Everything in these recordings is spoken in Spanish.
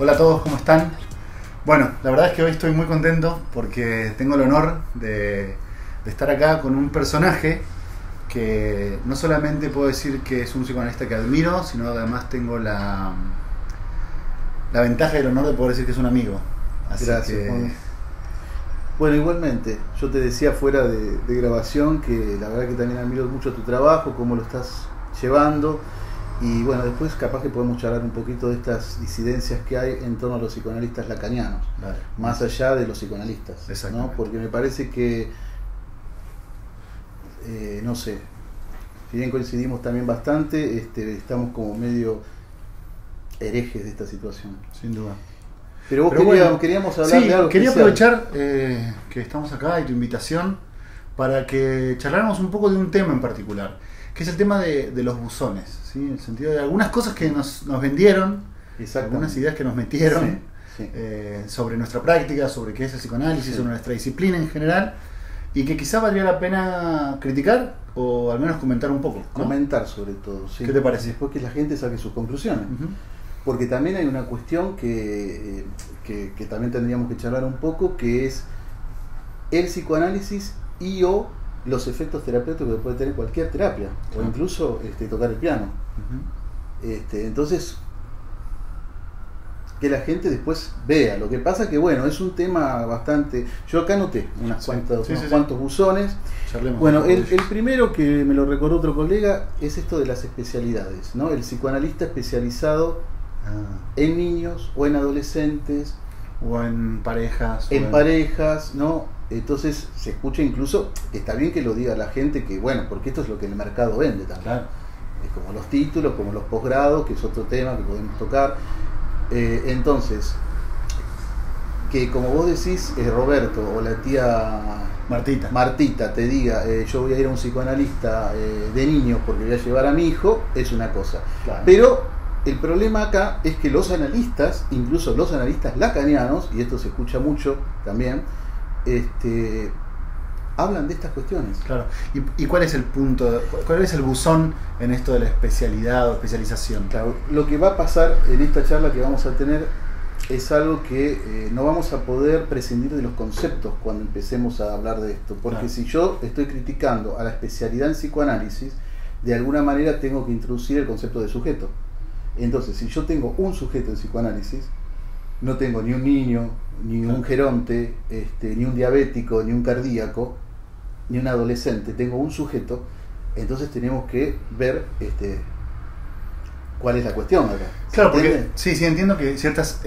Hola a todos, ¿cómo están? Bueno, la verdad es que hoy estoy muy contento porque tengo el honor de estar acá con un personaje que no solamente puedo decir que es un psicoanalista que admiro, sino además tengo la ventaja y el honor de poder decir que es un amigo. Así Gracias, que... Juan. Bueno, igualmente, yo te decía fuera de grabación que la verdad que también admiro mucho tu trabajo, cómo lo estás llevando. Y bueno, después capaz que podemos charlar un poquito de estas disidencias que hay en torno a los psicoanalistas lacanianos, Vale. más allá de los psicoanalistas, ¿no? Porque me parece que, no sé, si bien coincidimos también bastante, estamos como medio herejes de esta situación. Sin duda. Pero queríamos hablar sí, de algo quería especial. aprovechar que estamos acá y tu invitación para que charláramos un poco de un tema en particular, que es el tema de los buzones, ¿sí? En el sentido de algunas cosas que nos vendieron, algunas ideas que nos metieron sobre nuestra práctica, sobre qué es el psicoanálisis, sobre nuestra disciplina en general, y que quizá valdría la pena criticar o al menos comentar un poco, ¿no? Comentar sobre todo, sí. ¿Qué te parece? Después que la gente saque sus conclusiones. Porque también hay una cuestión que también tendríamos que charlar un poco, que es el psicoanálisis y o los efectos terapéuticos que puede tener cualquier terapia, o incluso tocar el piano. Entonces, que la gente después vea. Lo que pasa que, bueno, es un tema bastante... Yo acá anoté unos cuantos buzones. Charlemos. Bueno, el primero que me lo recordó otro colega es esto de las especialidades, ¿no? El psicoanalista especializado en niños o en adolescentes o en parejas. Parejas, ¿no? Entonces se escucha incluso, está bien que lo diga la gente, que bueno, porque esto es lo que el mercado vende también. Claro. Es como los títulos, como los posgrados, que es otro tema que podemos tocar. Entonces, que como vos decís, Roberto o la tía Martita te diga, yo voy a ir a un psicoanalista de niños porque voy a llevar a mi hijo, es una cosa. Claro. Pero el problema acá es que los analistas, incluso los analistas lacanianos, y esto se escucha mucho también, hablan de estas cuestiones. Claro. ¿Y cuál es el punto, cuál es el buzón en esto de la especialidad o especialización? Claro, lo que va a pasar en esta charla que vamos a tener es algo que no vamos a poder prescindir de los conceptos cuando empecemos a hablar de esto, porque si yo estoy criticando a la especialidad en psicoanálisis, de alguna manera tengo que introducir el concepto de sujeto. Entonces, si yo tengo un sujeto en psicoanálisis, no tengo ni un niño, ni un geronte, ni un diabético, ni un cardíaco, ni un adolescente, tengo un sujeto, entonces tenemos que ver cuál es la cuestión acá. Claro, porque sí, entiendo que ciertas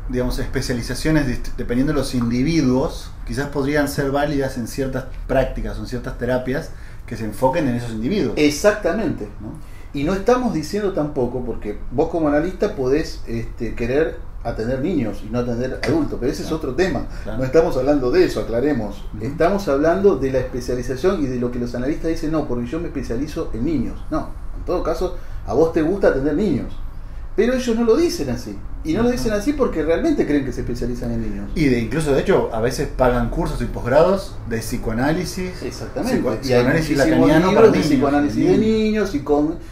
digamos, especializaciones, dependiendo de los individuos, quizás podrían ser válidas en ciertas prácticas o en ciertas terapias que se enfoquen en esos individuos. Exactamente, ¿no? Y no estamos diciendo tampoco, porque vos como analista podés querer atender niños y no atender adultos, pero ese es otro tema. No estamos hablando de eso, aclaremos. Estamos hablando de la especialización y de lo que los analistas dicen, no, porque yo me especializo en niños. No, en todo caso, a vos te gusta atender niños. Pero ellos no lo dicen así. Y no lo dicen así porque realmente creen que se especializan en niños. Y incluso, de hecho, a veces pagan cursos y posgrados de psicoanálisis. Exactamente. Psicoanálisis y hay lacaniano para de niños, psicoanálisis de niños y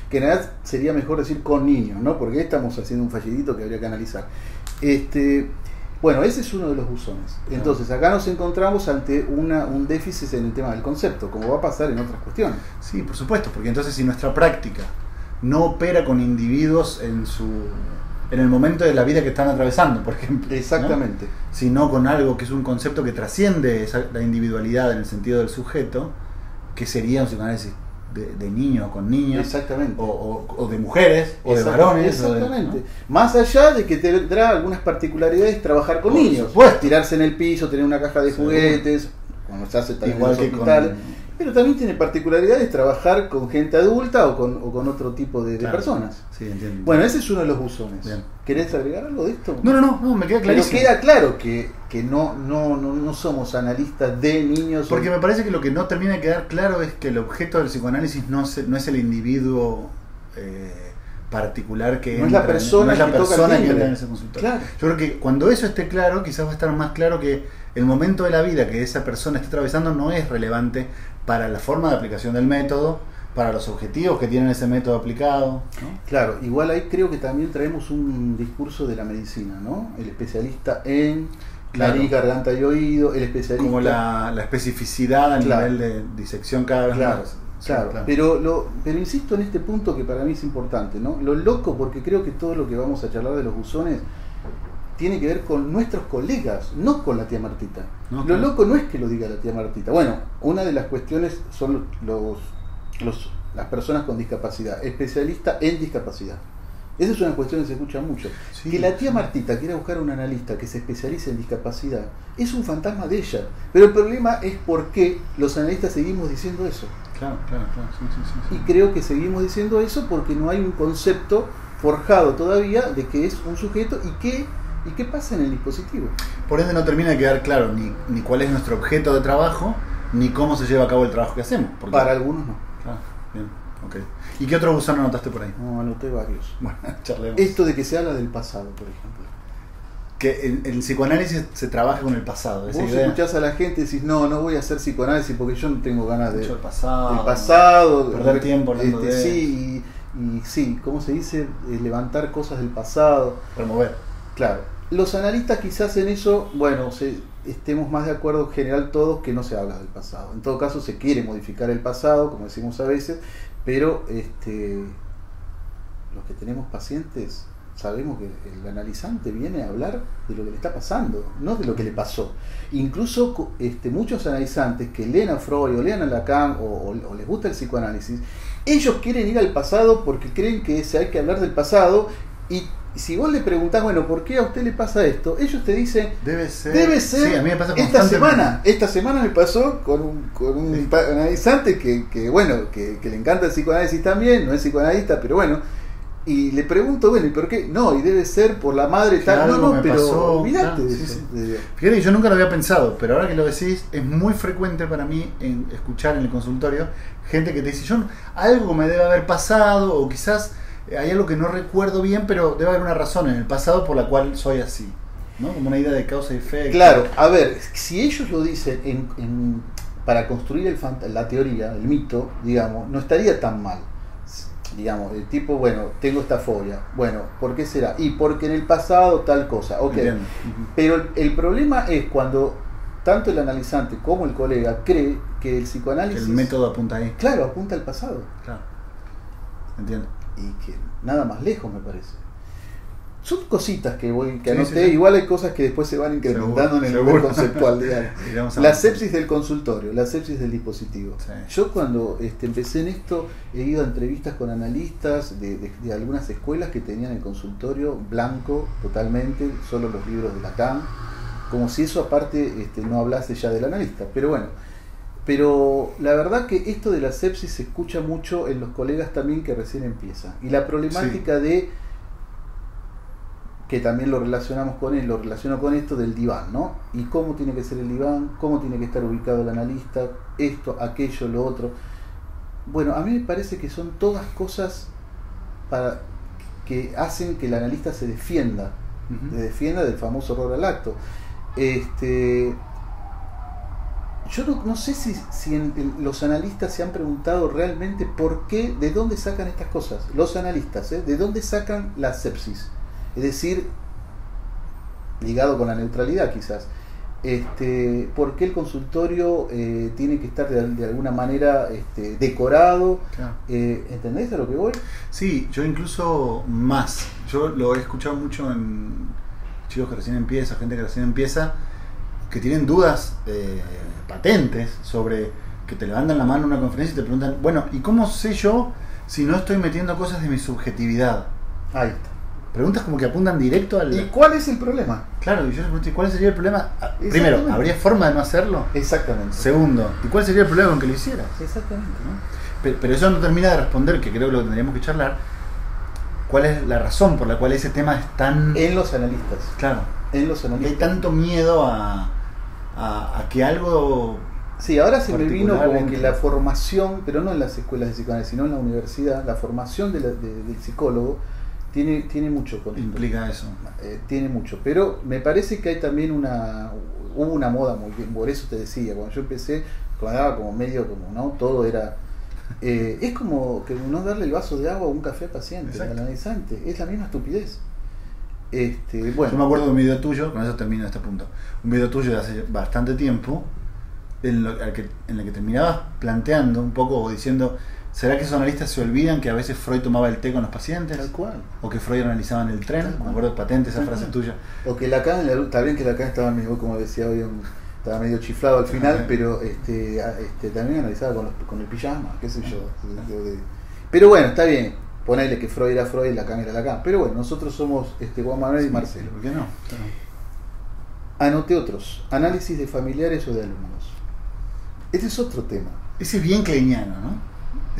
que en realidad sería mejor decir con niños, ¿no? Porque ahí estamos haciendo un fallidito que habría que analizar. Bueno, ese es uno de los buzones. Entonces, acá nos encontramos ante un déficit en el tema del concepto, como va a pasar en otras cuestiones. Sí, por supuesto, porque entonces si nuestra práctica no opera con individuos en el momento de la vida que están atravesando, por ejemplo. Exactamente. ¿No? Sino con algo que es un concepto que trasciende la individualidad en el sentido del sujeto, que sería un psicoanálisis de niños con niños. Exactamente. O de mujeres, o de varones. Exactamente. ¿No? Más allá de que tendrá algunas particularidades trabajar con niños. Supuesto. Tirarse en el piso, tener una caja de juguetes, cuando se hace también igual en los que hospitales. Pero también tiene particularidades trabajar con gente adulta o con otro tipo de personas. Sí, entiendo. Bueno, ese es uno de los buzones. Bien. ¿Querés agregar algo de esto? No, me queda clarísimo. Pero queda claro que no somos analistas de niños. Porque me parece que lo que no termina de quedar claro es que el objeto del psicoanálisis no es el individuo particular que no es la persona que entra en ese consultorio. Claro. Yo creo que cuando eso esté claro, quizás va a estar más claro que el momento de la vida que esa persona esté atravesando no es relevante para la forma de aplicación del método, para los objetivos que tienen ese método aplicado, ¿no? Claro, igual ahí creo que también traemos un discurso de la medicina, ¿no? El especialista en nariz, garganta y oído, el especialista... Como la especificidad a nivel de disección cada vez más. Claro. Pero insisto en este punto que para mí es importante, ¿no? Lo loco, porque creo que todo lo que vamos a charlar de los buzones tiene que ver con nuestros colegas, no con la tía Martita. No, lo loco no es que lo diga la tía Martita. Bueno, una de las cuestiones son las personas con discapacidad, especialista en discapacidad. Esa es una cuestión que se escucha mucho. Sí, que la tía Martita quiera buscar a un analista que se especialice en discapacidad es un fantasma de ella. Pero el problema es por qué los analistas seguimos diciendo eso. Claro. Sí. Y creo que seguimos diciendo eso porque no hay un concepto forjado todavía de que es un sujeto y qué pasa en el dispositivo. Por ende no termina de quedar claro ni cuál es nuestro objeto de trabajo, ni cómo se lleva a cabo el trabajo que hacemos. Para algunos no. Claro, bien, ok. ¿Y qué otro gusano anotaste por ahí? No, anoté varios. Bueno, charlemos. Esto de que se habla del pasado, por ejemplo. Que en el psicoanálisis se trabaja con el pasado. Vos escuchás a la gente y decís, no voy a hacer psicoanálisis porque yo no tengo ganas de... el pasado. El pasado. Perder tiempo hablando de... Sí, y sí, ¿cómo se dice? Levantar cosas del pasado. Remover. Claro. Los analistas quizás en eso, bueno, estemos más de acuerdo en general todos que no se habla del pasado. En todo caso se quiere modificar el pasado, como decimos a veces, pero los que tenemos pacientes sabemos que el analizante viene a hablar de lo que le está pasando, no de lo que le pasó. Incluso muchos analizantes que leen a Freud o leen a Lacan o les gusta el psicoanálisis, ellos quieren ir al pasado porque creen que hay que hablar del pasado. Y si vos le preguntás, bueno, ¿por qué a usted le pasa esto? Ellos te dicen, debe ser sí, a mí me pasa esta semana me pasó con un analizante que le encanta el psicoanálisis también, no es psicoanalista, pero bueno, y le pregunto, bueno, ¿y por qué? No, y debe ser por la madre tal. No, pero olvidate de eso. Fíjate que yo nunca lo había pensado, pero ahora que lo decís, es muy frecuente para mí escuchar en el consultorio gente que te dice, algo me debe haber pasado, o quizás hay algo que no recuerdo bien, pero debe haber una razón en el pasado por la cual soy así, ¿no? Como una idea de causa y efecto. Claro, a ver, si ellos lo dicen para construir la teoría, el mito, digamos, no estaría tan mal. Digamos, el tipo, bueno, tengo esta fobia. Bueno, ¿por qué será? Y porque en el pasado tal cosa. Ok. Entiendo. Pero el problema es cuando tanto el analizante como el colega cree que el psicoanálisis... Que el método apunta ahí. Claro, apunta al pasado. Claro. Entiendo. Y que nada más lejos, me parece. Son cositas que anoté. Sí. Igual hay cosas que después se van incrementando en el nivel conceptual, digamos. La sepsis del consultorio, la sepsis del dispositivo. Sí. Yo cuando empecé en esto he ido a entrevistas con analistas de algunas escuelas que tenían el consultorio blanco totalmente, solo los libros de Lacan, como si eso aparte no hablase ya del analista. Pero bueno, pero la verdad que esto de la sepsis se escucha mucho en los colegas también que recién empiezan. Y la problemática de... que también lo relaciono con esto del diván, ¿no? Y cómo tiene que ser el diván, cómo tiene que estar ubicado el analista, esto, aquello, lo otro. Bueno, a mí me parece que son todas cosas que hacen que el analista se defienda, se defienda del famoso horror al acto. Yo no sé si los analistas se han preguntado realmente por qué, de dónde sacan estas cosas. Los analistas, de dónde sacan la sepsis. Es decir, ligado con la neutralidad quizás, ¿por qué el consultorio tiene que estar de alguna manera decorado? Claro. ¿Entendés a lo que voy? Sí, yo incluso más. Yo lo he escuchado mucho en chicos que recién empiezan, gente que recién empieza, que tienen dudas patentes sobre que te levantan la mano en una conferencia y te preguntan, bueno, ¿y cómo sé yo si no estoy metiendo cosas de mi subjetividad? Ahí está. Preguntas como que apuntan directo al... ¿Y cuál es el problema? Claro, y yo les pregunté, ¿cuál sería el problema? Primero, ¿habría forma de no hacerlo? Exactamente. Segundo, ¿y cuál sería el problema con que lo hicieras? Exactamente. ¿No? Pero eso no termina de responder, que creo que lo tendríamos que charlar. ¿Cuál es la razón por la cual ese tema es tan... En los analistas. Claro. En los analistas. Hay tanto miedo a que algo... Sí, ahora se me vino como que la formación, pero no en las escuelas de psicoanálisis, sino en la universidad, la formación del psicólogo tiene mucho con esto. Implica eso. Tiene mucho, pero me parece que hay también hubo una moda muy bien, por eso te decía, cuando yo empecé, cuando daba como medio, como no, todo era Es como que no darle el vaso de agua o un café al paciente, Exacto. al analizante. Es la misma estupidez. Bueno. Yo me acuerdo de un video tuyo, con eso termino este punto. Un video tuyo de hace bastante tiempo, en el que terminabas planteando un poco o diciendo: ¿será que esos analistas se olvidan que a veces Freud tomaba el té con los pacientes? Tal cual. O que Freud analizaba en el tren. Me acuerdo patente esa frase tuya. O que Lacan, está bien que Lacan estaba medio, como decía hoy, estaba medio chiflado al final, pero también analizaba con el pijama, qué sé yo. Pero bueno, está bien. Ponele que Freud era Freud y Lacan era Lacan. Pero bueno, nosotros somos Juan Manuel y Marcelo. ¿Por qué no? Anoté otros. Análisis de familiares o de alumnos. Este es otro tema. Ese es bien kleiniano, ¿no?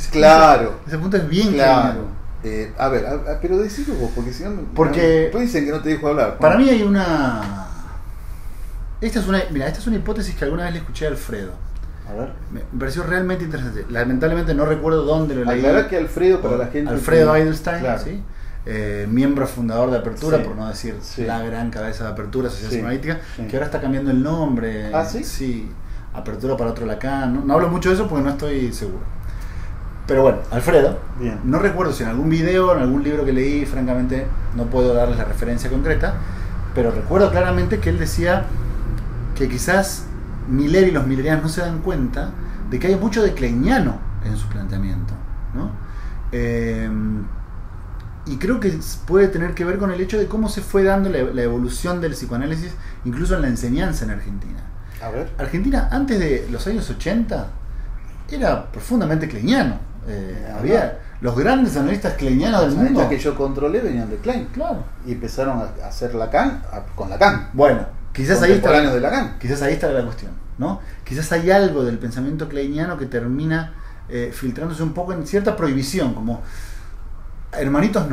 Claro. Ese punto es bien Claro. kleiniano. A ver, pero decilo vos, porque si no... Porque... Después dicen que no te dejo hablar. Para mí hay una... Esta es una hipótesis que alguna vez le escuché a Alfredo. A ver. Me pareció realmente interesante. Lamentablemente no recuerdo dónde lo leí. Aclarar que Alfredo, para la gente... Alfredo Eidelstein, claro. ¿sí? Miembro fundador de Apertura, Sí. por no decir Sí. la gran cabeza de Apertura, Asociación Sí. Analítica, Sí. que ahora está cambiando el nombre. ¿Ah, sí? Sí, Apertura para otro Lacan. No hablo mucho de eso porque no estoy seguro. Pero bueno, Alfredo, Bien. no recuerdo si en algún video, en algún libro que leí, francamente no puedo darles la referencia concreta, pero recuerdo claramente que él decía que quizás Miller y los millerianos no se dan cuenta de que hay mucho de kleiniano en su planteamiento, ¿no? Y creo que puede tener que ver con el hecho de cómo se fue dando la evolución del psicoanálisis, incluso en la enseñanza en Argentina. A ver. Argentina, antes de los años 80, era profundamente kleiniano. Había los grandes analistas kleinianos del Los mundo. analistas que yo controlé venían de Klein. Claro. Y empezaron a hacer Lacan con Lacan. Bueno, quizás ahí está Contemporáneos de Lacan. Quizás ahí está la cuestión, ¿no? Quizás hay algo del pensamiento kleiniano que termina filtrándose un poco en cierta prohibición, como hermanitos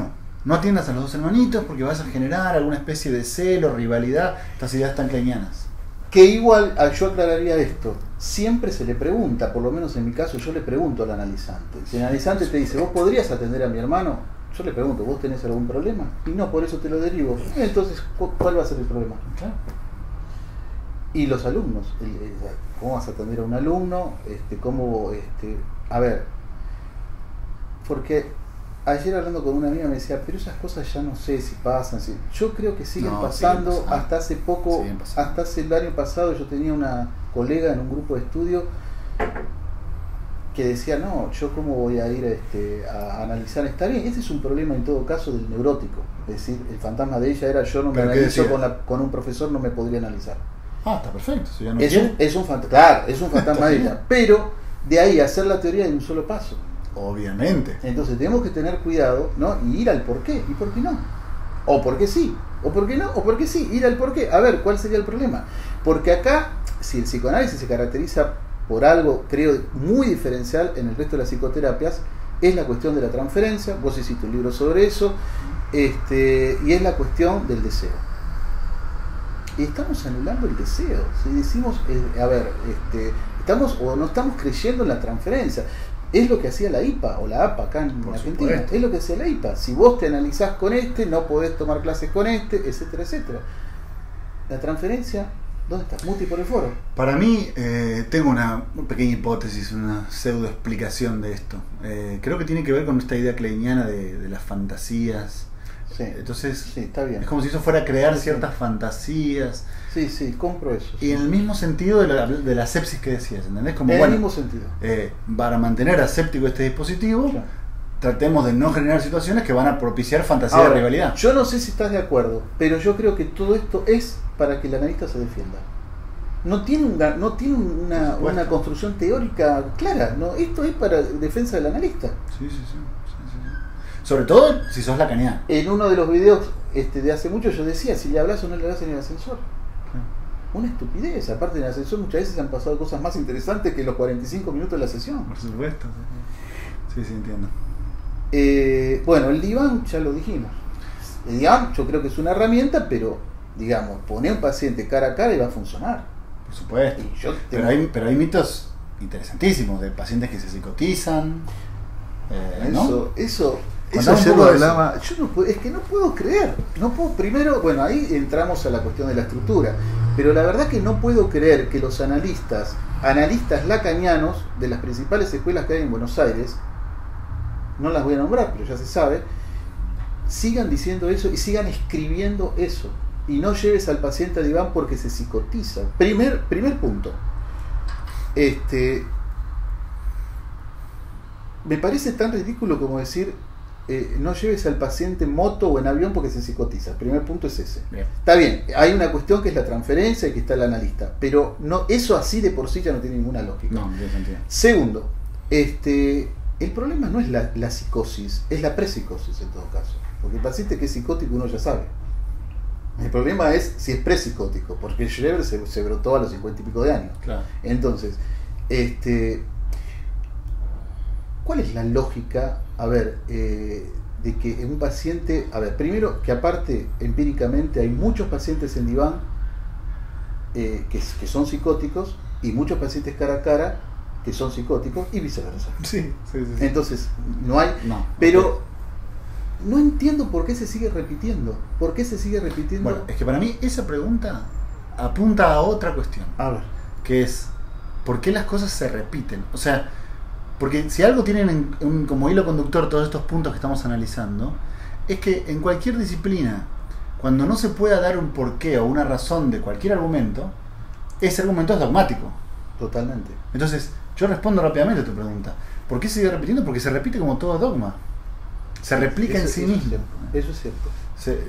no atiendas a los dos hermanitos porque vas a generar alguna especie de celo, rivalidad. Estas ideas tan kleinianas. Que igual, yo aclararía esto, siempre se le pregunta, por lo menos en mi caso, yo le pregunto al analizante. Si el analizante te dice, ¿vos podrías atender a mi hermano? Yo le pregunto, ¿vos tenés algún problema? Y no, por eso te lo derivo. Entonces, ¿cuál va a ser el problema? Claro. Y los alumnos, ¿cómo vas a atender a un alumno? A ver, porque ayer hablando con una amiga me decía, pero esas cosas ya no sé si pasan. Yo creo que siguen pasando. Siguen pasando. Hasta hace poco, hasta hace el año pasado, yo tenía una colega en un grupo de estudio que decía, no, yo cómo voy a ir a analizar. Está bien, ese es un problema en todo caso del neurótico. Es decir, el fantasma de ella era, yo no me analizo con un profesor, no me podría analizar. Ah, está perfecto. Eso ya no es un fantasma de ella. Pero de ahí a hacer la teoría de un solo paso. Obviamente. Entonces tenemos que tener cuidado, ¿no? Y ir al por qué, y por qué no. O por qué sí, o por qué no, o por qué sí, ir al por qué. A ver, ¿cuál sería el problema? Porque acá, si el psicoanálisis se caracteriza por algo, creo, muy diferencial en el resto de las psicoterapias, es la cuestión de la transferencia. Vos hiciste un libro sobre eso, y es la cuestión del deseo. Y estamos anulando el deseo. Si decimos, estamos o no estamos creyendo en la transferencia. Es lo que hacía la IPA o la APA acá en Argentina. Supuesto. Es lo que hacía la IPA. Si vos te analizás con no podés tomar clases con etcétera, etcétera. La transferencia, ¿dónde está? Muti por el foro. Para mí, tengo una pequeña hipótesis, una pseudo explicación de esto. Creo que tiene que ver con esta idea kleiniana de las fantasías. Sí. Entonces, Sí, está bien. es como si eso fuera a crear Sí. ciertas fantasías. Sí, compro eso. Y en el mismo sentido de la sepsis que decías, ¿entendés? Como, En bueno, el mismo sentido. para mantener aséptico este dispositivo, Claro. tratemos de no generar situaciones que van a propiciar fantasía de Ahora, rivalidad. yo no sé si estás de acuerdo, pero yo creo que todo esto es para que el analista se defienda. No tiene una construcción teórica clara, ¿no? Esto es para defensa del analista. Sí. Sobre todo si sos lacaniano. En uno de los videos de hace mucho yo decía, si le hablas o no le hablas en el ascensor. Una estupidez. Aparte en el ascensor muchas veces han pasado cosas más interesantes que los 45 minutos de la sesión. Por supuesto. Sí, entiendo. Bueno, el diván ya lo dijimos. El diván yo creo que es una herramienta, pero digamos, poner a un paciente cara a cara y va a funcionar. Por supuesto. Y yo Pero hay mitos interesantísimos de pacientes que se psicotizan. ¿no? Eso Eso ayer lo hablaba. Es que no puedo creer. Primero, bueno, ahí entramos a la cuestión de la estructura. Pero la verdad que no puedo creer que los analistas lacanianos de las principales escuelas que hay en Buenos Aires, no las voy a nombrar, pero ya se sabe, sigan diciendo eso y sigan escribiendo eso. Y no lleves al paciente a diván porque se psicotiza. Primer punto. Me parece tan ridículo como decir no lleves al paciente en moto o en avión porque se psicotiza. El primer punto es ese. Bien. Está bien, hay una cuestión que es la transferencia y que está el analista, pero no, eso así de por sí ya no tiene ninguna lógica. No tiene sentido. Segundo, el problema no es la psicosis, es la prepsicosis en todo caso. Porque el paciente que es psicótico uno ya sabe. El problema es si es prepsicótico, porque el Schreber se brotó a los 50 y pico de años. Claro. Entonces, ¿cuál es la lógica, de que un paciente, primero que aparte empíricamente hay muchos pacientes en diván que son psicóticos y muchos pacientes cara a cara que son psicóticos y viceversa. Sí. Entonces, no hay, pero no entiendo por qué se sigue repitiendo. Bueno, es que para mí esa pregunta apunta a otra cuestión. A ver. Que es, ¿por qué las cosas se repiten? O sea, porque si algo tienen como hilo conductor todos estos puntos que estamos analizando, es que en cualquier disciplina, cuando no se pueda dar un porqué o una razón de cualquier argumento, ese argumento es dogmático. Totalmente. Entonces, yo respondo rápidamente a tu pregunta. ¿Por qué se sigue repitiendo? Porque se repite como todo dogma. Se replica en sí mismo. Eso es cierto. Se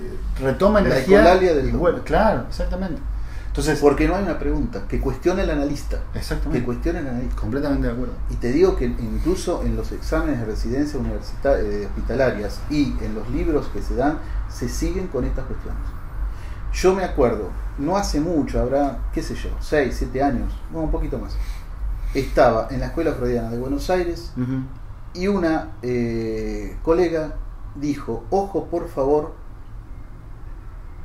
retoma energía. La ecolalia del dogma. Claro, exactamente. Entonces, porque no hay una pregunta que cuestione al analista. Exactamente. Que cuestione al analista. Completamente de acuerdo. Y te digo que incluso en los exámenes de residencia hospitalarias y en los libros que se dan, se siguen con estas cuestiones. Yo me acuerdo, no hace mucho, habrá, 6, 7 años, un poquito más. Estaba en la Escuela Freudiana de Buenos Aires y una colega dijo, ojo por favor,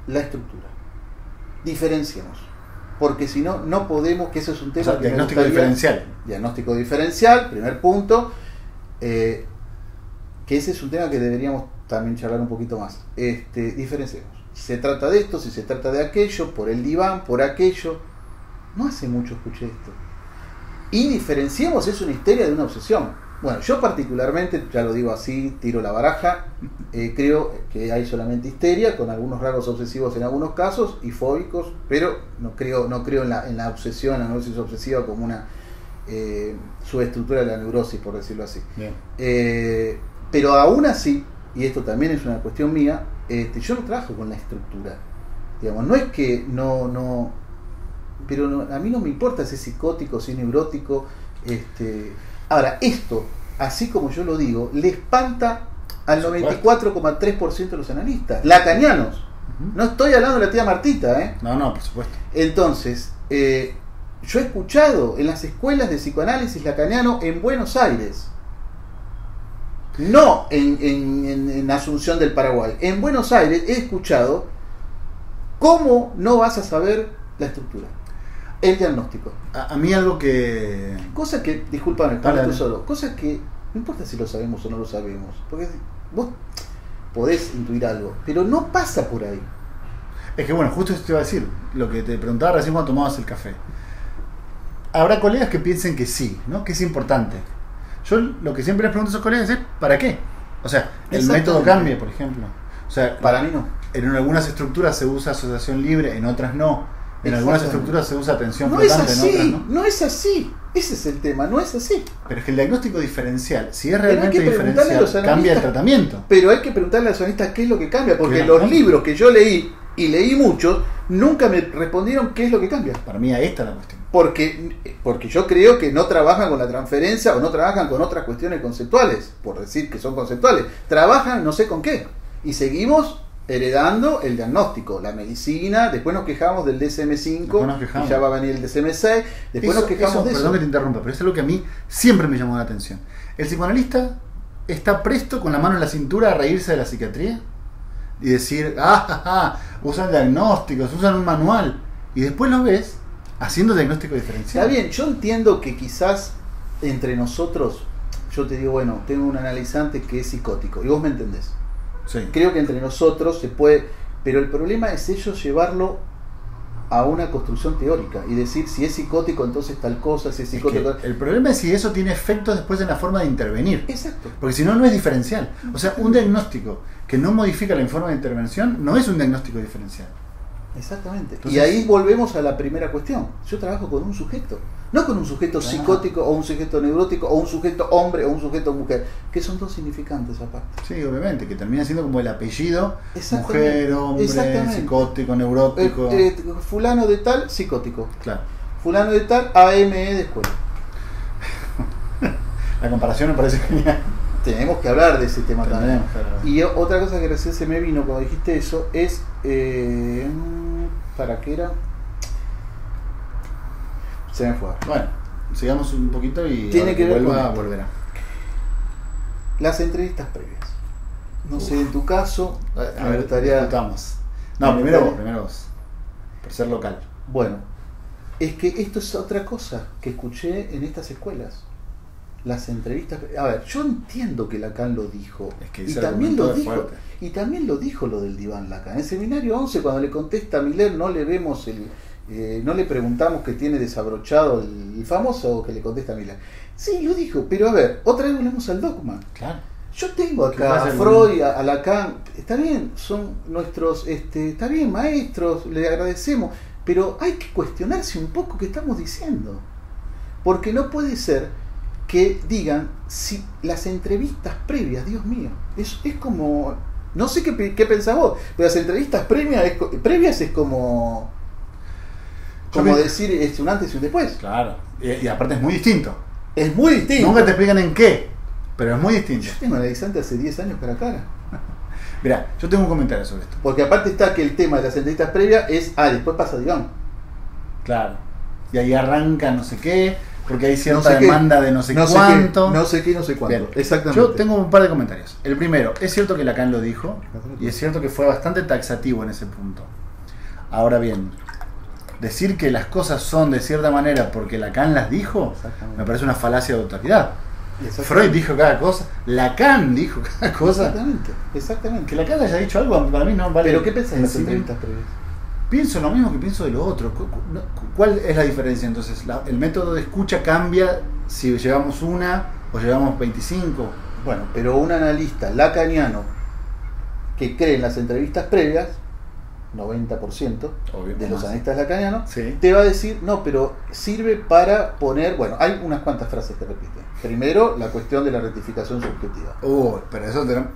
la estructura. Diferenciemos, porque si no, no podemos, que eso es un tema... diagnóstico diferencial. Diagnóstico diferencial, primer punto, que ese es un tema que deberíamos también charlar un poquito más. Diferenciemos. Si se trata de esto, si se trata de aquello, por el diván, por aquello. No hace mucho escuché esto. Y diferenciemos, es una histeria de una obsesión. Bueno, yo particularmente, ya lo digo así, tiro la baraja, creo que hay solamente histeria, con algunos rasgos obsesivos en algunos casos, y fóbicos, pero no creo en la obsesión, la neurosis obsesiva como una subestructura de la neurosis, por decirlo así. Pero aún así, y esto también es una cuestión mía, yo no trabajo con la estructura. Digamos, no es que pero a mí no me importa si es psicótico, si es neurótico. Ahora, esto, así como yo lo digo, le espanta al 94,3% de los analistas, lacanianos. No estoy hablando de la tía Martita, No, por supuesto. Entonces, yo he escuchado en las escuelas de psicoanálisis lacaniano en Buenos Aires, no en Asunción del Paraguay, en Buenos Aires he escuchado cómo no vas a saber la estructura. El diagnóstico. A mí algo que... Cosa que, discúlpame, solo. Cosa que no importa si lo sabemos o no lo sabemos. Porque vos podés intuir algo, pero no pasa por ahí. Es que bueno, justo eso te iba a decir. Lo que te preguntaba recién cuando tomabas el café. Habrá colegas que piensen que sí, ¿no? Que es importante. Yo lo que siempre les pregunto a esos colegas es ¿para qué? O sea, el método cambia, por ejemplo. O sea, para mí no. En algunas estructuras se usa asociación libre, en otras no. En algunas estructuras se usa atención flotante, en otras no. No es así. Ese es el tema, no es así. Pero es que el diagnóstico diferencial, si es realmente diferencial, cambia el tratamiento. Pero hay que preguntarle a los analistas qué es lo que cambia, porque los libros que yo leí, y leí muchos, nunca me respondieron qué es lo que cambia. Para mí ahí está la cuestión. Porque yo creo que no trabajan con la transferencia o no trabajan con otras cuestiones conceptuales, por decir que son conceptuales. Trabajan no sé con qué. Y seguimos heredando el diagnóstico, la medicina, después nos quejamos del DSM-5, y ya va a venir el DSM-6, después nos quejamos de eso. Perdón que te interrumpa, pero es algo que a mí siempre me llamó la atención. El psicoanalista está presto con la mano en la cintura a reírse de la psiquiatría y decir, usan diagnósticos, usan un manual, y después lo ves haciendo diagnóstico diferencial. Está bien, yo entiendo que quizás entre nosotros yo te digo, bueno, tengo un analizante que es psicótico, y vos me entendés. Sí. Creo que entre nosotros se puede, pero el problema es ellos llevarlo a una construcción teórica y decir si es psicótico entonces tal cosa, si es psicótico. El problema es si eso tiene efectos después en la forma de intervenir. Exacto. Porque si no, no es diferencial. O sea, un diagnóstico que no modifica la forma de intervención no es un diagnóstico diferencial. Exactamente. Entonces, y ahí volvemos a la primera cuestión. Yo trabajo con un sujeto, no con un sujeto psicótico o un sujeto neurótico o un sujeto hombre o un sujeto mujer, que son dos significantes aparte. Sí, obviamente, que termina siendo como el apellido, mujer, hombre, psicótico, neurótico. Fulano de tal, psicótico. Claro. Fulano de tal, AME de escuela. La comparación me parece genial. Tenemos que hablar de ese tema también. Y otra cosa que recién se me vino cuando dijiste eso es ¿para qué era? Se me fue. Bueno, sigamos un poquito y tiene que ver volverá. Las entrevistas previas. No sé, en tu caso, me gustaría. Discutamos. No, primero vos. Por ser local. Bueno, es que esto es otra cosa que escuché en estas escuelas. Las entrevistas. A ver, yo entiendo que Lacan lo dijo. Es que y también lo dijo. Fuerte. Y también lo dijo lo del diván Lacan. En el seminario 11, cuando le contesta a Miller, no le vemos no le preguntamos que tiene desabrochado el famoso que le contesta a Miller. Sí, lo dijo, pero a ver, otra vez volvemos al dogma. Claro. Yo tengo acá a Freud, a Lacan, está bien, son nuestros, está bien, maestros, le agradecemos, pero hay que cuestionarse un poco qué estamos diciendo. Porque no puede ser que digan si las entrevistas previas, Dios mío, es como, no sé qué pensás vos, pero las entrevistas previas es como decir es un antes y un después. Claro, y aparte es muy distinto. Es muy distinto. Nunca te explican en qué, pero es muy distinto. Yo tengo analizante hace 10 años cara a cara. Mirá, yo tengo un comentario sobre esto. Porque aparte está que el tema de las entrevistas previas es, después pasa diván. Claro, y ahí arranca no sé qué, porque hay cierta demanda de no sé cuánto. No sé cuánto. Bien. Exactamente. Yo tengo un par de comentarios. El primero, es cierto que Lacan lo dijo, y es cierto que fue bastante taxativo en ese punto. Ahora bien, decir que las cosas son de cierta manera porque Lacan las dijo, me parece una falacia de autoridad. Freud dijo cada cosa, Lacan dijo cada cosa. Exactamente. Que Lacan haya dicho algo, para mí no vale. ¿Pero qué pensás en las entrevistas previas? Pienso lo mismo que pienso de lo otro. ¿Cuál es la diferencia entonces? ¿El método de escucha cambia si llevamos una o llevamos 25? Bueno, pero un analista lacaniano que cree en las entrevistas previas, 90% de los analistas lacanianos, sí, te va a decir, no, pero sirve para poner, bueno, hay unas cuantas frases que repiten. Primero, la cuestión de la rectificación subjetiva. Pero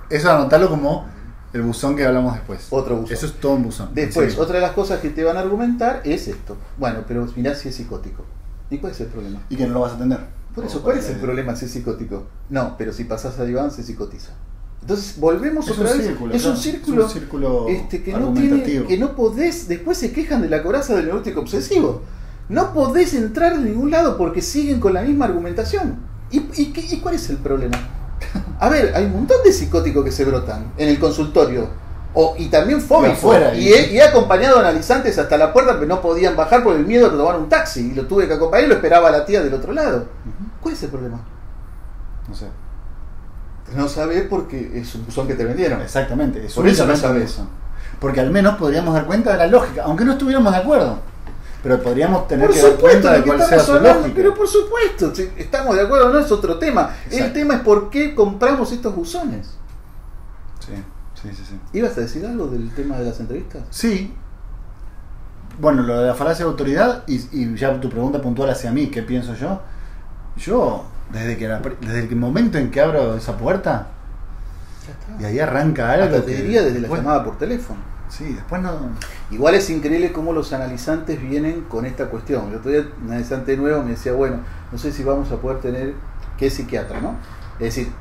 eso anotarlo como el buzón que hablamos después. Otro buzón. Eso es todo un buzón. Después, sí, otra de las cosas que te van a argumentar es esto. Bueno, pero mirá si es psicótico. ¿Y cuál es el problema? Y que no lo vas a atender. Por eso, ¿cuál es el problema si es psicótico? No, pero si pasás a diván se psicotiza. Entonces volvemos otra vez. Es un círculo que no tiene, que no podés. Después se quejan de la coraza del neurótico obsesivo. No podés entrar en ningún lado porque siguen con la misma argumentación. ¿Y cuál es el problema? A ver, hay un montón de psicóticos que se brotan en el consultorio. Y también fóbicos. Y he acompañado analizantes hasta la puerta, pero no podían bajar por el miedo de tomar un taxi. Y lo tuve que acompañar y lo esperaba la tía del otro lado. ¿Cuál es el problema? No sé. No sabés porque es un buzón que te vendieron. Exactamente. Por eso no sabés. Porque al menos podríamos dar cuenta de la lógica, aunque no estuviéramos de acuerdo. Pero podríamos tener que dar cuenta de cuál sea su lógica. Pero por supuesto, si estamos de acuerdo, no es otro tema. Exacto. El tema es por qué compramos estos buzones. Sí. ¿Ibas a decir algo del tema de las entrevistas? Sí. Bueno, lo de la falacia de autoridad y ya tu pregunta puntual hacia mí, ¿qué pienso yo? Yo, desde el momento en que abro esa puerta, y ahí arranca algo. Hasta te diría desde la llamada por teléfono. Sí, después no. Igual es increíble cómo los analizantes vienen con esta cuestión. El otro día un analizante nuevo me decía, bueno, no sé si vamos a poder tener, que es psiquiatra, ¿no? Es decir,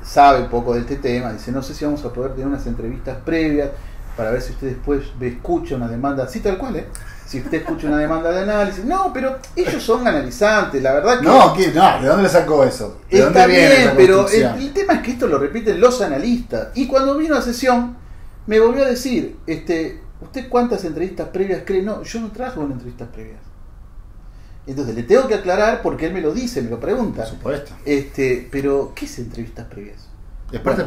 sabe un poco de este tema, dice, no sé si vamos a poder tener unas entrevistas previas para ver si usted después escucha una demanda, así tal cual, si usted escucha una demanda de análisis. No, pero ellos son analizantes, la verdad que... No, ¿de dónde le sacó eso? ¿De está dónde viene bien, pero el tema es que esto lo repiten los analistas. Y cuando vino a sesión, me volvió a decir, ¿usted cuántas entrevistas previas cree? No, yo no trabajo con entrevistas previas. Entonces le tengo que aclarar porque él me lo dice, me lo pregunta. Por supuesto. Pero, ¿qué es entrevistas previas?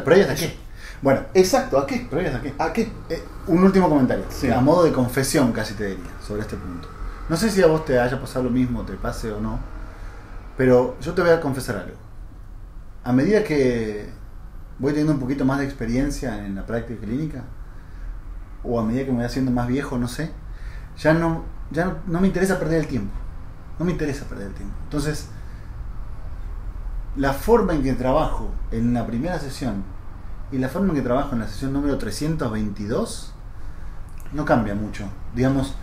¿Previas a qué? Bueno. Exacto, ¿a qué? ¿Previas a qué? ¿A qué? Un último comentario, sí. A modo de confesión casi te diría, sobre este punto. No sé si a vos te haya pasado lo mismo, te pase o no, pero yo te voy a confesar algo. A medida que voy teniendo un poquito más de experiencia en la práctica clínica, o a medida que me voy haciendo más viejo, no sé, ya no me interesa perder el tiempo. No me interesa perder el tiempo. Entonces, la forma en que trabajo en la primera sesión y la forma en que trabajo en la sesión número 322 no cambia mucho. Digamos,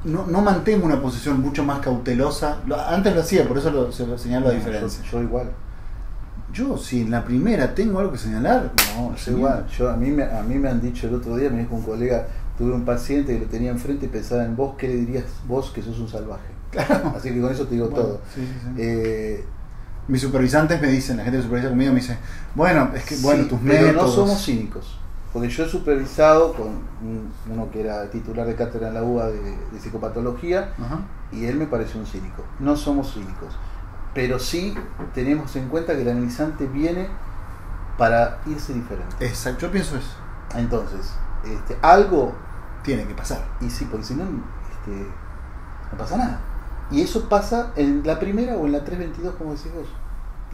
no mantengo una posición mucho más cautelosa. Antes lo hacía, por eso se lo señalo la diferencia. Yo igual. Yo, si en la primera tengo algo que señalar, no, yo igual. A mí me han dicho el otro día, me dijo un colega, tuve un paciente que lo tenía enfrente y pensaba en vos, ¿qué le dirías vos que sos un salvaje? Claro. Así que con eso te digo todo. Sí. Mis supervisantes me dicen, la gente que supervisa conmigo me dice, bueno, es que bueno, tus métodos. Pero no somos cínicos. Porque yo he supervisado con uno que era titular de cátedra en la UBA de psicopatología, y él me pareció un cínico. No somos cínicos, pero sí tenemos en cuenta que el analizante viene para irse diferente. Exacto, yo pienso eso. Entonces, algo tiene que pasar. Y sí, porque si no, no pasa nada. Y eso pasa en la primera o en la 322, como decís vos.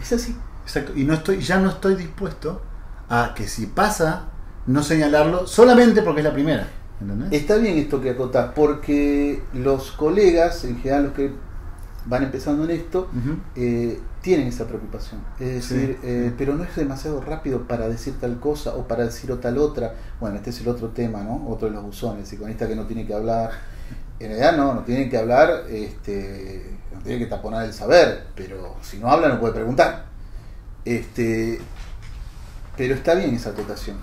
Es así. Exacto, y ya no estoy dispuesto a que si pasa, no señalarlo solamente porque es la primera. ¿Entendés? Está bien esto que acotás, porque los colegas, en general los que van empezando en esto, tienen esa preocupación. Es decir, pero no es demasiado rápido para decir tal cosa o para decir o tal otra. Bueno, este es el otro tema, ¿no? Otro de los buzones, el psicoanalista que no tiene que hablar. En realidad no tienen que hablar, no tienen que taponar el saber, pero si no habla no puede preguntar. Pero está bien esa acotación.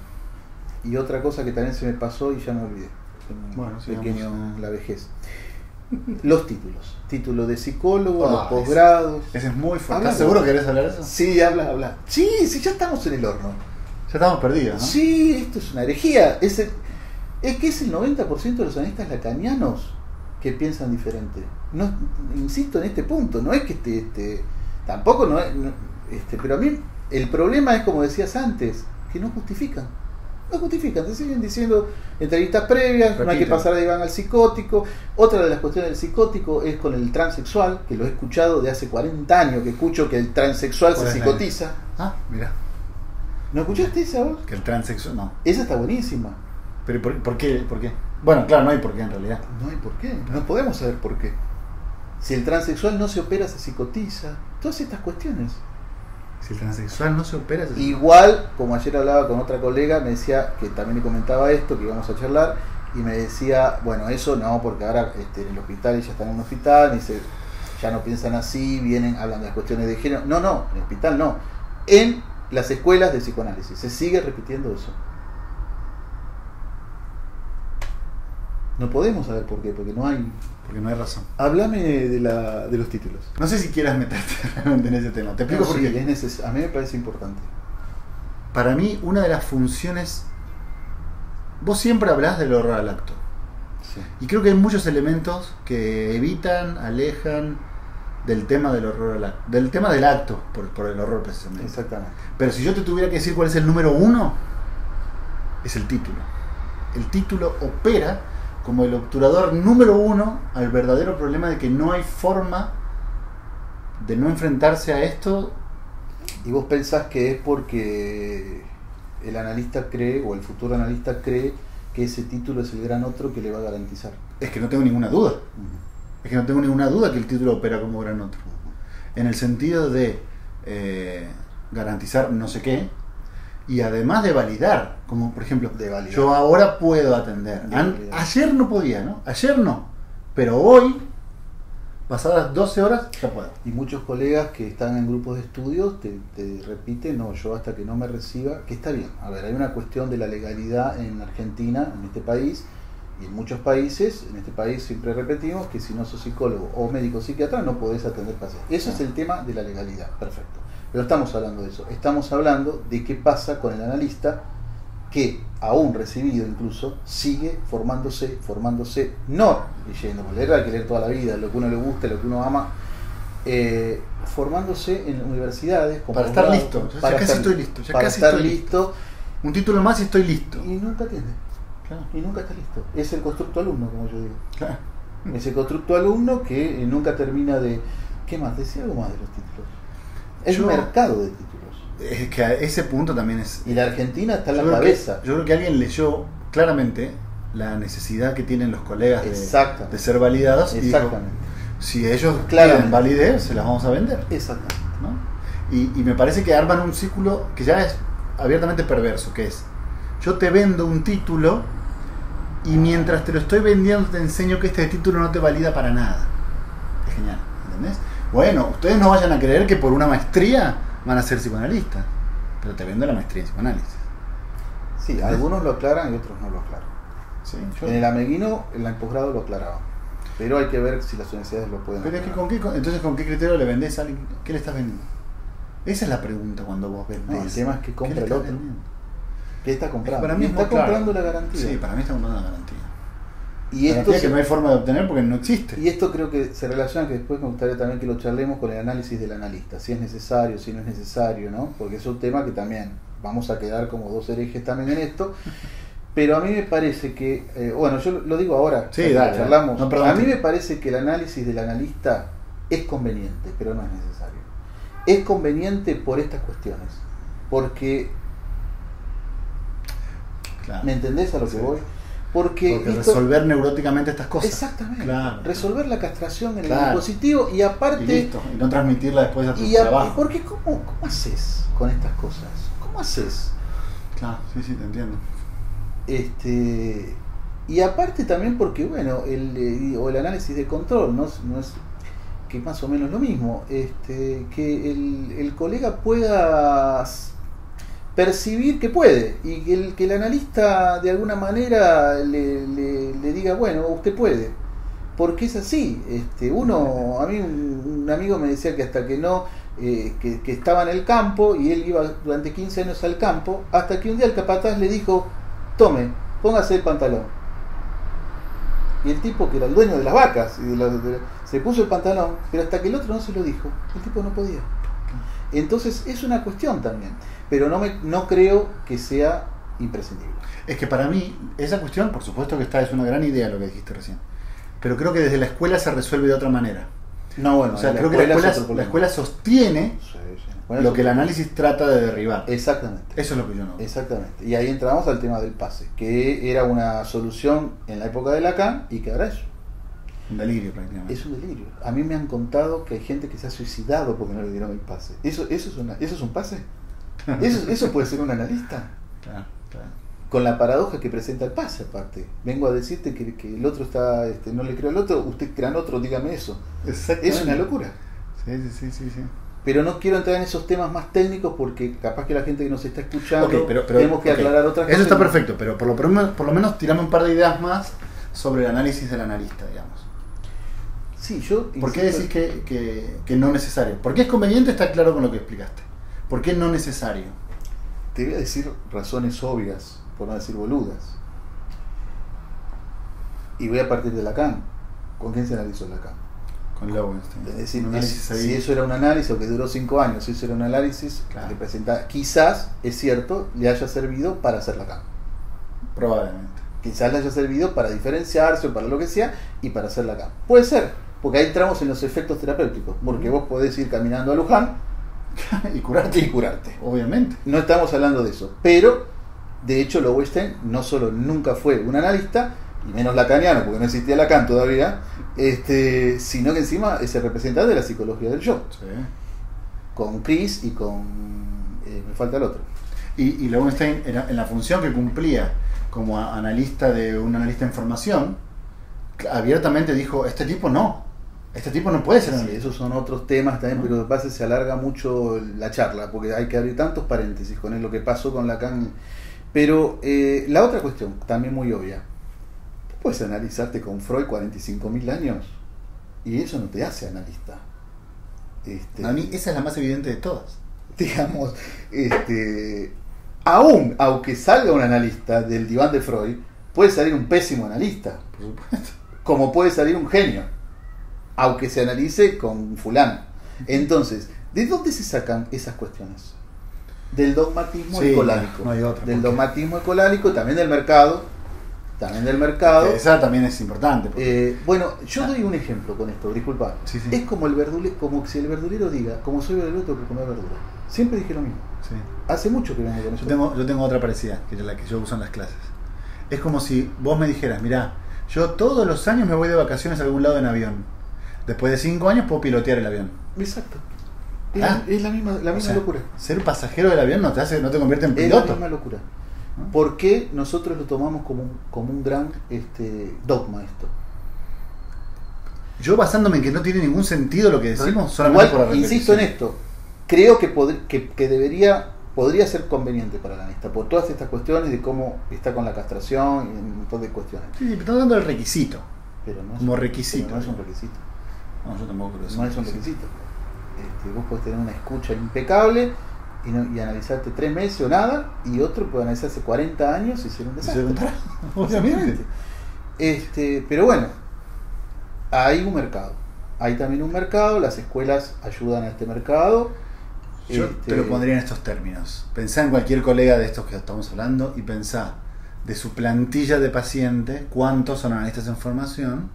Y otra cosa que también se me pasó y ya me olvidé. Bueno, pequeño, la vejez. Los títulos. Título de psicólogo, los posgrados. Ese es muy fuerte. ¿Estás seguro que querés hablar de eso? Sí, habla. Sí, ya estamos en el horno. Ya estamos perdidos, ¿no? Sí, esto es una herejía. Es que es el 90% de los analistas lacanianos que piensan diferente. No, insisto en este punto, no es que tampoco no es, pero a mí el problema es, como decías antes, que no justifican. No justifican, te siguen diciendo entrevistas previas, no hay que pasar de Iván al psicótico. Otra de las cuestiones del psicótico es con el transexual, que lo he escuchado de hace 40 años, que escucho que el transexual se psicotiza. Ah, mira. ¿No escuchaste esa vos? Que el transexual, no. Esa está buenísima. ¿Pero por qué? Bueno, claro, no hay por qué en realidad. No hay por qué, no podemos saber por qué. Si el transexual no se opera, se psicotiza. Todas estas cuestiones. Si el transexual no se opera, se igual, como ayer hablaba con otra colega, me decía que también le comentaba esto, que íbamos a charlar, y me decía, bueno, eso no, porque ahora en el hospital, ella está en un hospital, me dice, ya no piensan así, vienen, hablan de las cuestiones de género. No, en el hospital no. En las escuelas de psicoanálisis se sigue repitiendo eso. No podemos saber por qué, porque no hay razón. Háblame de los títulos. No sé si quieras meterte realmente en ese tema. Te explico por qué. A mí me parece importante. Para mí, una de las funciones... Vos siempre hablás del horror al acto. Sí. Y creo que hay muchos elementos que evitan, alejan del tema del horror al acto. Del tema del acto, por el horror precisamente. Exactamente. Pero si yo te tuviera que decir cuál es el número uno, es el título. El título opera como el obturador número uno al verdadero problema de que no hay forma de no enfrentarse a esto. ¿Y vos pensás que es porque el analista cree, o el futuro analista cree, que ese título es el gran otro que le va a garantizar? Es que no tengo ninguna duda. Es que no tengo ninguna duda que el título opera como gran otro. En el sentido de garantizar no sé qué, y además de validar, como por ejemplo, yo ahora puedo atender. Ayer no podía, ¿no? Ayer no. Pero hoy, pasadas 12 horas, ya puedo. Y muchos colegas que están en grupos de estudios te repiten, no, yo hasta que no me reciba, que está bien. A ver, hay una cuestión de la legalidad en Argentina, en este país, y en muchos países. En este país siempre repetimos que si no sos psicólogo o médico psiquiatra no podés atender pacientes. Eso es el tema de la legalidad, perfecto. Pero estamos hablando de eso. Estamos hablando de qué pasa con el analista que aún recibido incluso, sigue formándose, no leyendo, porque leer hay que leer toda la vida, lo que uno le gusta, lo que uno ama, formándose en universidades para estar listo. Ya casi estoy listo. Para estar listo. Un título más y estoy listo. Y nunca atiende. Claro. Y nunca está listo. Es el constructo alumno, como yo digo. Claro. Es el constructo alumno que nunca termina de... ¿Qué más? Decía algo más de los títulos. Es un mercado de títulos. Es que a ese punto también es... Y la Argentina está en la cabeza. Yo creo que alguien leyó claramente la necesidad que tienen los colegas de ser validados. Exactamente. Y dijo, si ellos quieren validez, se las vamos a vender. Exactamente. ¿No? Y me parece que arman un círculo que ya es abiertamente perverso, que es, yo te vendo un título y mientras te lo estoy vendiendo te enseño que este título no te valida para nada. Es genial, ¿entendés? Bueno, ustedes no vayan a creer que por una maestría van a ser psicoanalistas, pero te vendo la maestría en psicoanálisis. Sí, ¿entendés? Algunos lo aclaran y otros no lo aclaran. Sí, en el Ameguino, en el posgrado lo aclaraban, pero hay que ver si las universidades lo pueden pero aclarar. Es que entonces, ¿con qué criterio le vendés a alguien? ¿Qué le estás vendiendo? Esa es la pregunta cuando vos vendés. No, el tema es que compra el otro. ¿Qué está comprando? Para mí está comprando la garantía. Sí, para mí está comprando la garantía. Y esto que no hay forma de obtener porque no existe. Y esto creo que se relaciona, que después me gustaría también que lo charlemos con el análisis del analista, si es necesario, si no es necesario, ¿no? Porque es un tema que también vamos a quedar como dos herejes también en esto. Pero a mí me parece que, bueno, yo lo digo ahora, sí, dale, charlamos. No, a mí me parece que el análisis del analista es conveniente, pero no es necesario. Es conveniente por estas cuestiones, porque claro. ¿Me entendés a lo que voy? Porque resolver neuróticamente estas cosas. Exactamente. Claro. Resolver la castración en el dispositivo y aparte... Y listo. Y no transmitirla después a tu trabajo. Porque ¿cómo haces con estas cosas? ¿Cómo haces? Claro, sí, te entiendo. Y aparte también porque, bueno, el análisis de control no es que más o menos lo mismo. Que el colega pueda percibir que puede y que el analista de alguna manera le diga, bueno, usted puede, porque es así. A mí un amigo me decía que hasta que no que estaba en el campo y él iba durante 15 años al campo, hasta que un día el capataz le dijo, tome, póngase el pantalón, y el tipo, que era el dueño de las vacas, se puso el pantalón, pero hasta que el otro no se lo dijo, el tipo no podía. Entonces es una cuestión también, pero no creo que sea imprescindible. Es que para mí, esa cuestión, por supuesto que es una gran idea lo que dijiste recién, pero creo que desde la escuela se resuelve de otra manera. No, bueno, o sea, creo que la escuela sostiene lo que el análisis trata de derribar. Exactamente. Eso es lo que yo no. Exactamente. Y ahí entramos al tema del pase, que era una solución en la época de Lacan y que ahora es un delirio prácticamente. Es un delirio. A mí me han contado que hay gente que se ha suicidado porque no le dieron el pase. ¿Eso es un pase? ¿Eso puede ser un analista? Claro. Con la paradoja que presenta el pase, aparte. Vengo a decirte que el otro está, no le creo al otro, usted crea otro, dígame eso. Es una locura. Sí. Pero no quiero entrar en esos temas más técnicos porque capaz que la gente que nos está escuchando pero, tenemos que aclarar otras cosas. Eso está perfecto, pero por lo menos tirame un par de ideas más sobre el análisis del analista, digamos. Sí, yo... ¿Por qué decís que no necesario? ¿Por qué es conveniente? Está claro con lo que explicaste. ¿Por qué no necesario? Te voy a decir razones obvias, por no decir boludas. Y voy a partir de Lacan. ¿Con quién se analizó Lacan? Con Lowenstein. Es decir, si eso era un análisis, o que duró 5 años, si eso era un análisis, claro, que presenta, quizás, es cierto, le haya servido para hacer Lacan. Probablemente. Quizás le haya servido para diferenciarse o para lo que sea, y para hacer Lacan. Puede ser, porque ahí entramos en los efectos terapéuticos, porque vos podés ir caminando a Luján y curarte. Obviamente. No estamos hablando de eso. Pero, de hecho, Lowenstein no solo nunca fue un analista, y menos lacaniano, porque no existía Lacan todavía, sino que encima es el representante de la psicología del yo. Sí. Con Chris y con... me falta el otro. Y Lowenstein, en la función que cumplía como analista de un analista en formación, abiertamente dijo, este tipo no puede ser analista. Sí, esos son otros temas también, pero lo que pasa es que se alarga mucho la charla, porque hay que abrir tantos paréntesis con lo que pasó con Lacan. Pero la otra cuestión, también muy obvia, tú puedes analizarte con Freud 45.000 años y eso no te hace analista. A mí esa es la más evidente de todas. Digamos, aunque salga un analista del diván de Freud, puede salir un pésimo analista, Por supuesto. como puede salir un genio, aunque se analice con fulano. Entonces, ¿de dónde se sacan esas cuestiones? Del dogmatismo ecolálico. No hay otra. Del dogmatismo ecolálico, también del mercado. Esa también es importante. Bueno, yo doy un ejemplo con esto, disculpa. Sí. Es como como si el verdulero diga, como soy verdulero tengo que comer verdura. Siempre dije lo mismo. Sí. Hace mucho que vengo con eso. Yo tengo otra parecida, que es la que yo uso en las clases. Es como si vos me dijeras, mirá, yo todos los años me voy de vacaciones a algún lado en avión. Después de 5 años puedo pilotear el avión. Exacto. Es la misma O sea, locura. Ser pasajero del avión no te convierte en Es piloto. la misma locura. ¿Por qué nosotros lo tomamos como un gran dogma esto? Yo basándome en que no tiene ningún sentido lo que decimos, solamente por la Igual, insisto en esto, creo que podría ser conveniente para la analista, por todas estas cuestiones de cómo está con la castración y un montón de cuestiones. Sí, pero estamos dando el requisito. Pero no es, Como requisito. pero no es un requisito. No, yo tampoco creo que No es un requisito. Vos podés tener una escucha impecable y analizarte 3 meses o nada, y otro puede analizarse 40 años y ser un desastre. Obviamente. Pero bueno, hay un mercado. Hay también un mercado, las escuelas ayudan a este mercado. Yo te lo pondría en estos términos. Pensá en cualquier colega de estos que estamos hablando y pensá de su plantilla de pacientes cuántos son analistas en formación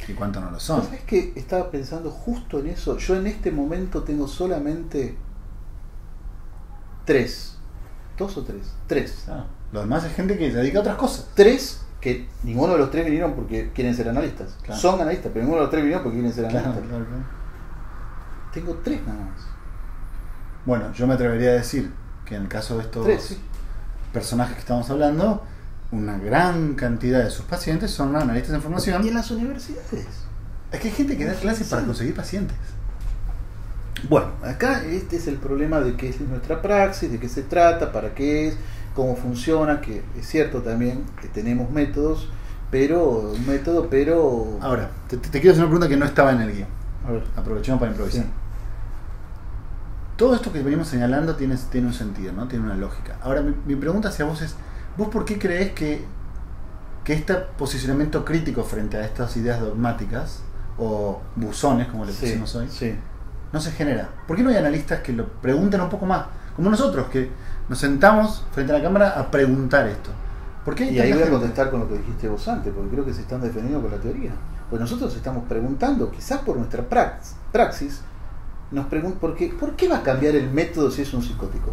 y cuántos no lo son. ¿Sabes que estaba pensando justo en eso? Yo en este momento tengo solamente 3. 2 o 3. 3. Claro. Lo demás es gente que se dedica a otras cosas. 3 que ninguno de los 3 vinieron porque quieren ser analistas. Claro. Son analistas, pero ninguno de los 3 vinieron porque quieren ser analistas. Claro. Tengo 3 nada más. Bueno, yo me atrevería a decir que en el caso de estos 3, sí. personajes que estamos hablando, una gran cantidad de sus pacientes son analistas en formación. Y en las universidades. Es que hay gente que da clases para conseguir pacientes. Bueno, acá este es el problema de qué es nuestra praxis, de qué se trata, para qué es, cómo funciona, que es cierto también que tenemos métodos, pero Ahora, te quiero hacer una pregunta que no estaba en el guión. a ver, Aprovechemos para improvisar. sí. Todo esto que venimos señalando tiene un sentido, ¿no? Tiene una lógica. Ahora, mi pregunta hacia vos es, ¿vos por qué creés que este posicionamiento crítico frente a estas ideas dogmáticas, o buzones, como le pusimos hoy, sí. no se genera? ¿Por qué no hay analistas que lo pregunten un poco más? Como nosotros, que nos sentamos frente a la cámara a preguntar esto. ¿Por qué hay Y ahí tanta voy a gente? contestar con lo que dijiste vos antes, porque creo que se están defendiendo con la teoría. Pues nosotros estamos preguntando, quizás por nuestra praxis, ¿por qué va a cambiar el método si es un psicótico?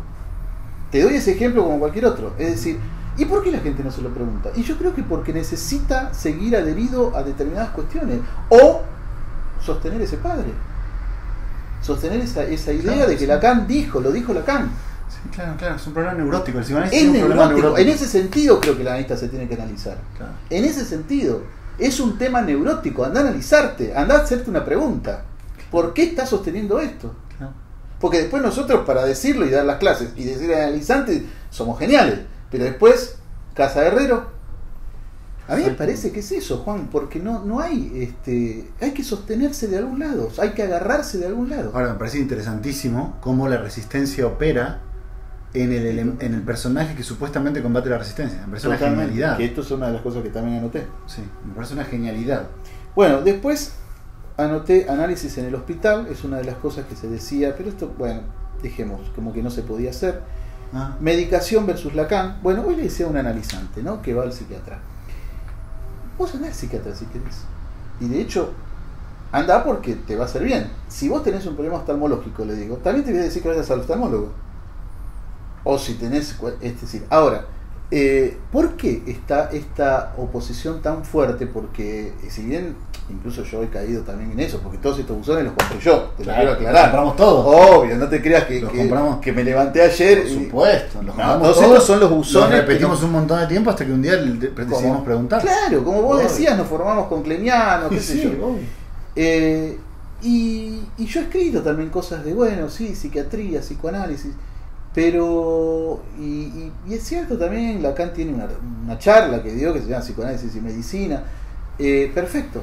Te doy ese ejemplo como cualquier otro. Es decir, ¿y por qué la gente no se lo pregunta? Y yo creo que porque necesita seguir adherido a determinadas cuestiones o sostener ese padre. Sostener esa idea Claro, de que sí. Lacan lo dijo Lacan. Sí, claro, es un problema neurótico. El psicoanálisis Es un problema neurótico. En ese sentido creo que la analista se tiene que analizar. Claro. En ese sentido, es un tema neurótico. Anda a analizarte, anda a hacerte una pregunta. ¿Por qué estás sosteniendo esto? Claro. Porque después nosotros, para decirlo y dar las clases y decir al analizante, somos geniales. Pero después, Casa Herrero. A mí me parece que es eso, Juan, porque no hay, hay que sostenerse de algún lado, hay que agarrarse de algún lado. Ahora, me parece interesantísimo cómo la resistencia opera en el personaje que supuestamente combate la resistencia. Me parece una genialidad. Que esto es una de las cosas que también anoté. Sí, me parece una genialidad. Bueno, después anoté análisis en el hospital, es una de las cosas que se decía, pero esto, bueno, dejemos, como que no se podía hacer. Ah, Medicación versus Lacan. Bueno, hoy le decía a un analizante, ¿no? Que va al psiquiatra. Vos andá al psiquiatra si querés. Y de hecho, andá porque te va a hacer bien. Si vos tenés un problema oftalmológico, le digo, también te voy a decir que vayas al oftalmólogo. O si tenés, es decir, ahora, ¿por qué está esta oposición tan fuerte? Porque si bien, incluso yo he caído también en eso, porque todos estos buzones los compré yo, te lo quiero aclarar. Los compramos todos. Obvio, no te creas Los compramos. que me levanté ayer. Por supuesto, los compramos todos todos. estos son los buzones. Los que repetimos no- un montón de tiempo hasta que un día decidimos preguntar. Claro, como vos Obvio. decías, nos formamos con Clemiano, qué sé Sí, yo. obvio. Y yo he escrito también cosas de, bueno, sí, psiquiatría, psicoanálisis, pero, y es cierto también, Lacan tiene una charla que dio que se llama Psicoanálisis y Medicina, perfecto,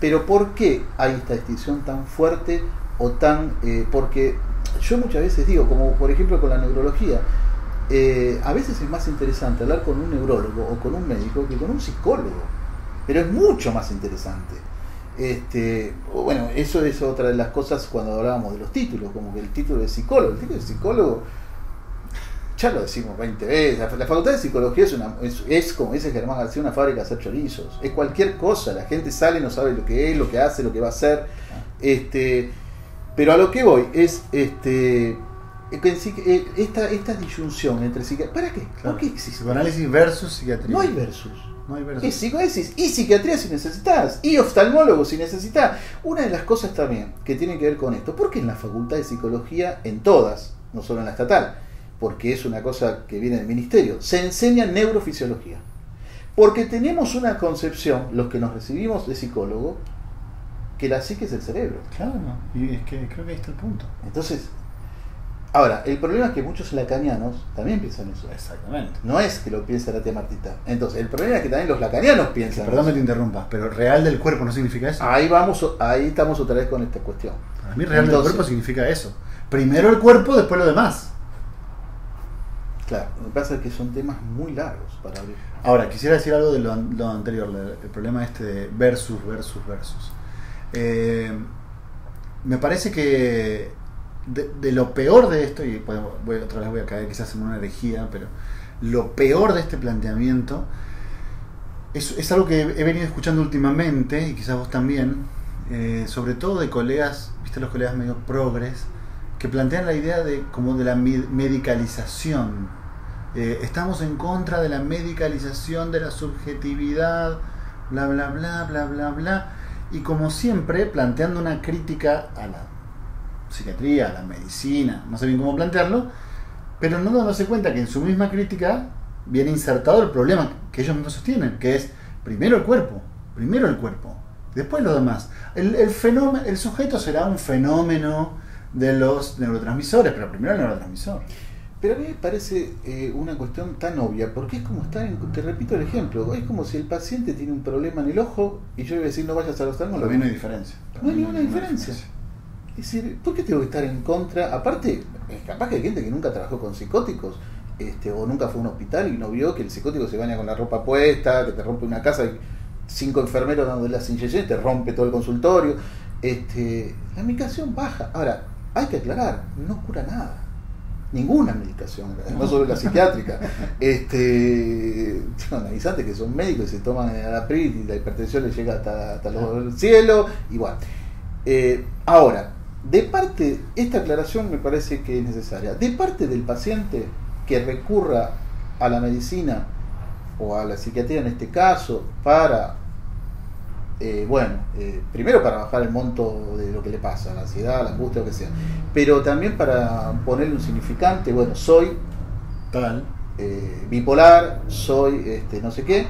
pero ¿por qué hay esta distinción tan fuerte o tan, porque yo muchas veces digo, como por ejemplo con la neurología, a veces es más interesante hablar con un neurólogo o con un médico que con un psicólogo, pero es mucho más interesante. Bueno, eso es otra de las cosas cuando hablábamos de los títulos, como que el título de psicólogo, ya lo decimos 20 veces, la facultad de psicología es como dice Germán García, una fábrica de hacer chorizos, es cualquier cosa, la gente sale, no sabe lo que es, lo que hace, lo que va a hacer, pero a lo que voy es esta disyunción entre psiquiatría. ¿Para qué? Claro. ¿Por qué existe? Psicoanálisis versus psiquiatría. No hay versus. No hay versus. Es psicoanálisis y psiquiatría si necesitas, y oftalmólogo si necesitas. Una de las cosas también que tiene que ver con esto, porque en la facultad de psicología, en todas, no solo en la estatal, porque es una cosa que viene del ministerio, se enseña neurofisiología. Porque tenemos una concepción, los que nos recibimos de psicólogo, que la psique es el cerebro. Claro, y es que creo que ahí está el punto. Entonces, ahora, el problema es que muchos lacanianos también piensan eso. Exactamente. No es que lo piense la tía Martita. Entonces, el problema es que también los lacanianos piensan. Perdón que te eso. interrumpas, pero real del cuerpo no significa eso. Ahí estamos otra vez con esta cuestión. Para mí real del cuerpo significa eso. Primero el cuerpo, después lo demás. Claro, lo que pasa es que son temas muy largos para abrir. Ahora, quisiera decir algo de lo anterior, el problema de versus. Me parece que de lo peor de esto, y otra vez voy a caer quizás en una herejía, pero lo peor de este planteamiento es algo que he venido escuchando últimamente, y quizás vos también, sobre todo de colegas, viste, los colegas medio progres, que plantean la idea de la medicalización. Estamos en contra de la medicalización de la subjetividad, bla bla bla bla bla bla, y como siempre planteando una crítica a la psiquiatría, a la medicina, no sé bien cómo plantearlo, pero no dándose cuenta que en su misma crítica viene insertado el problema que ellos mismos sostienen, que es primero el cuerpo, después lo demás. El sujeto será un fenómeno de los neurotransmisores, pero primero el neurotransmisor. Pero a mí me parece una cuestión tan obvia, porque es como te repito el ejemplo, es como si el paciente tiene un problema en el ojo y yo le voy a decir no vayas al oftalmólogo. Para mí no hay diferencia. No hay ninguna diferencia. Es decir, ¿por qué tengo que estar en contra? Aparte, capaz que hay gente que nunca trabajó con psicóticos, o nunca fue a un hospital y no vio que el psicótico se baña con la ropa puesta, que te rompe una casa y 5 enfermeros dándole las inyecciones, te rompe todo el consultorio. La medicación baja. Ahora, hay que aclarar, no cura nada. Ninguna medicación, no solo la psiquiátrica. Analizantes que son médicos y se toman Adaprit y la hipertensión les llega hasta los cielos, igual. Ahora, de parte, esta aclaración me parece que es necesaria. De parte del paciente que recurra a la medicina o a la psiquiatría en este caso para primero para bajar el monto de lo que le pasa, la ansiedad, la angustia, lo que sea, pero también para ponerle un significante, soy tal, bipolar, soy no sé qué.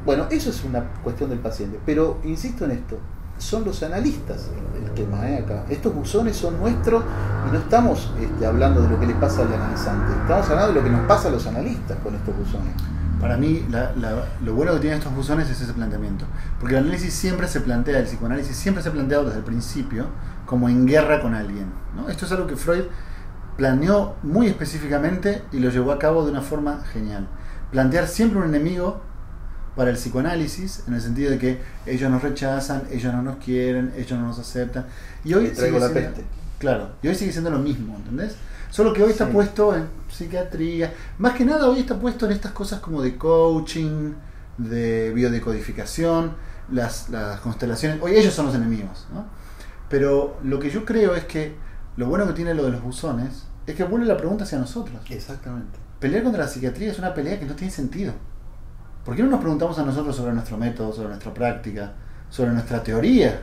Bueno, eso es una cuestión del paciente, pero insisto en esto, son los analistas el tema acá. Estos buzones son nuestros y no estamos hablando de lo que le pasa al analizante, estamos hablando de lo que nos pasa a los analistas con estos buzones. Para mí, lo bueno que tienen estos buzones es ese planteamiento. Porque el análisis siempre se plantea, el psicoanálisis siempre se ha planteado desde el principio como en guerra con alguien, ¿no? Esto es algo que Freud planeó muy específicamente y lo llevó a cabo de una forma genial. Plantear siempre un enemigo para el psicoanálisis, en el sentido de que ellos nos rechazan, ellos no nos quieren, ellos no nos aceptan. Y hoy traigo la peste. Claro, y hoy sigue siendo lo mismo, ¿entendés? Solo que hoy está puesto en psiquiatría. Más que nada hoy está puesto en estas cosas como de coaching, de biodecodificación, las constelaciones. Hoy ellos son los enemigos, ¿no? Pero lo que yo creo es que lo bueno que tiene lo de los buzones es que vuelve la pregunta hacia nosotros. Exactamente. Pelear contra la psiquiatría es una pelea que no tiene sentido. ¿Por qué no nos preguntamos a nosotros sobre nuestro método, sobre nuestra práctica, sobre nuestra teoría?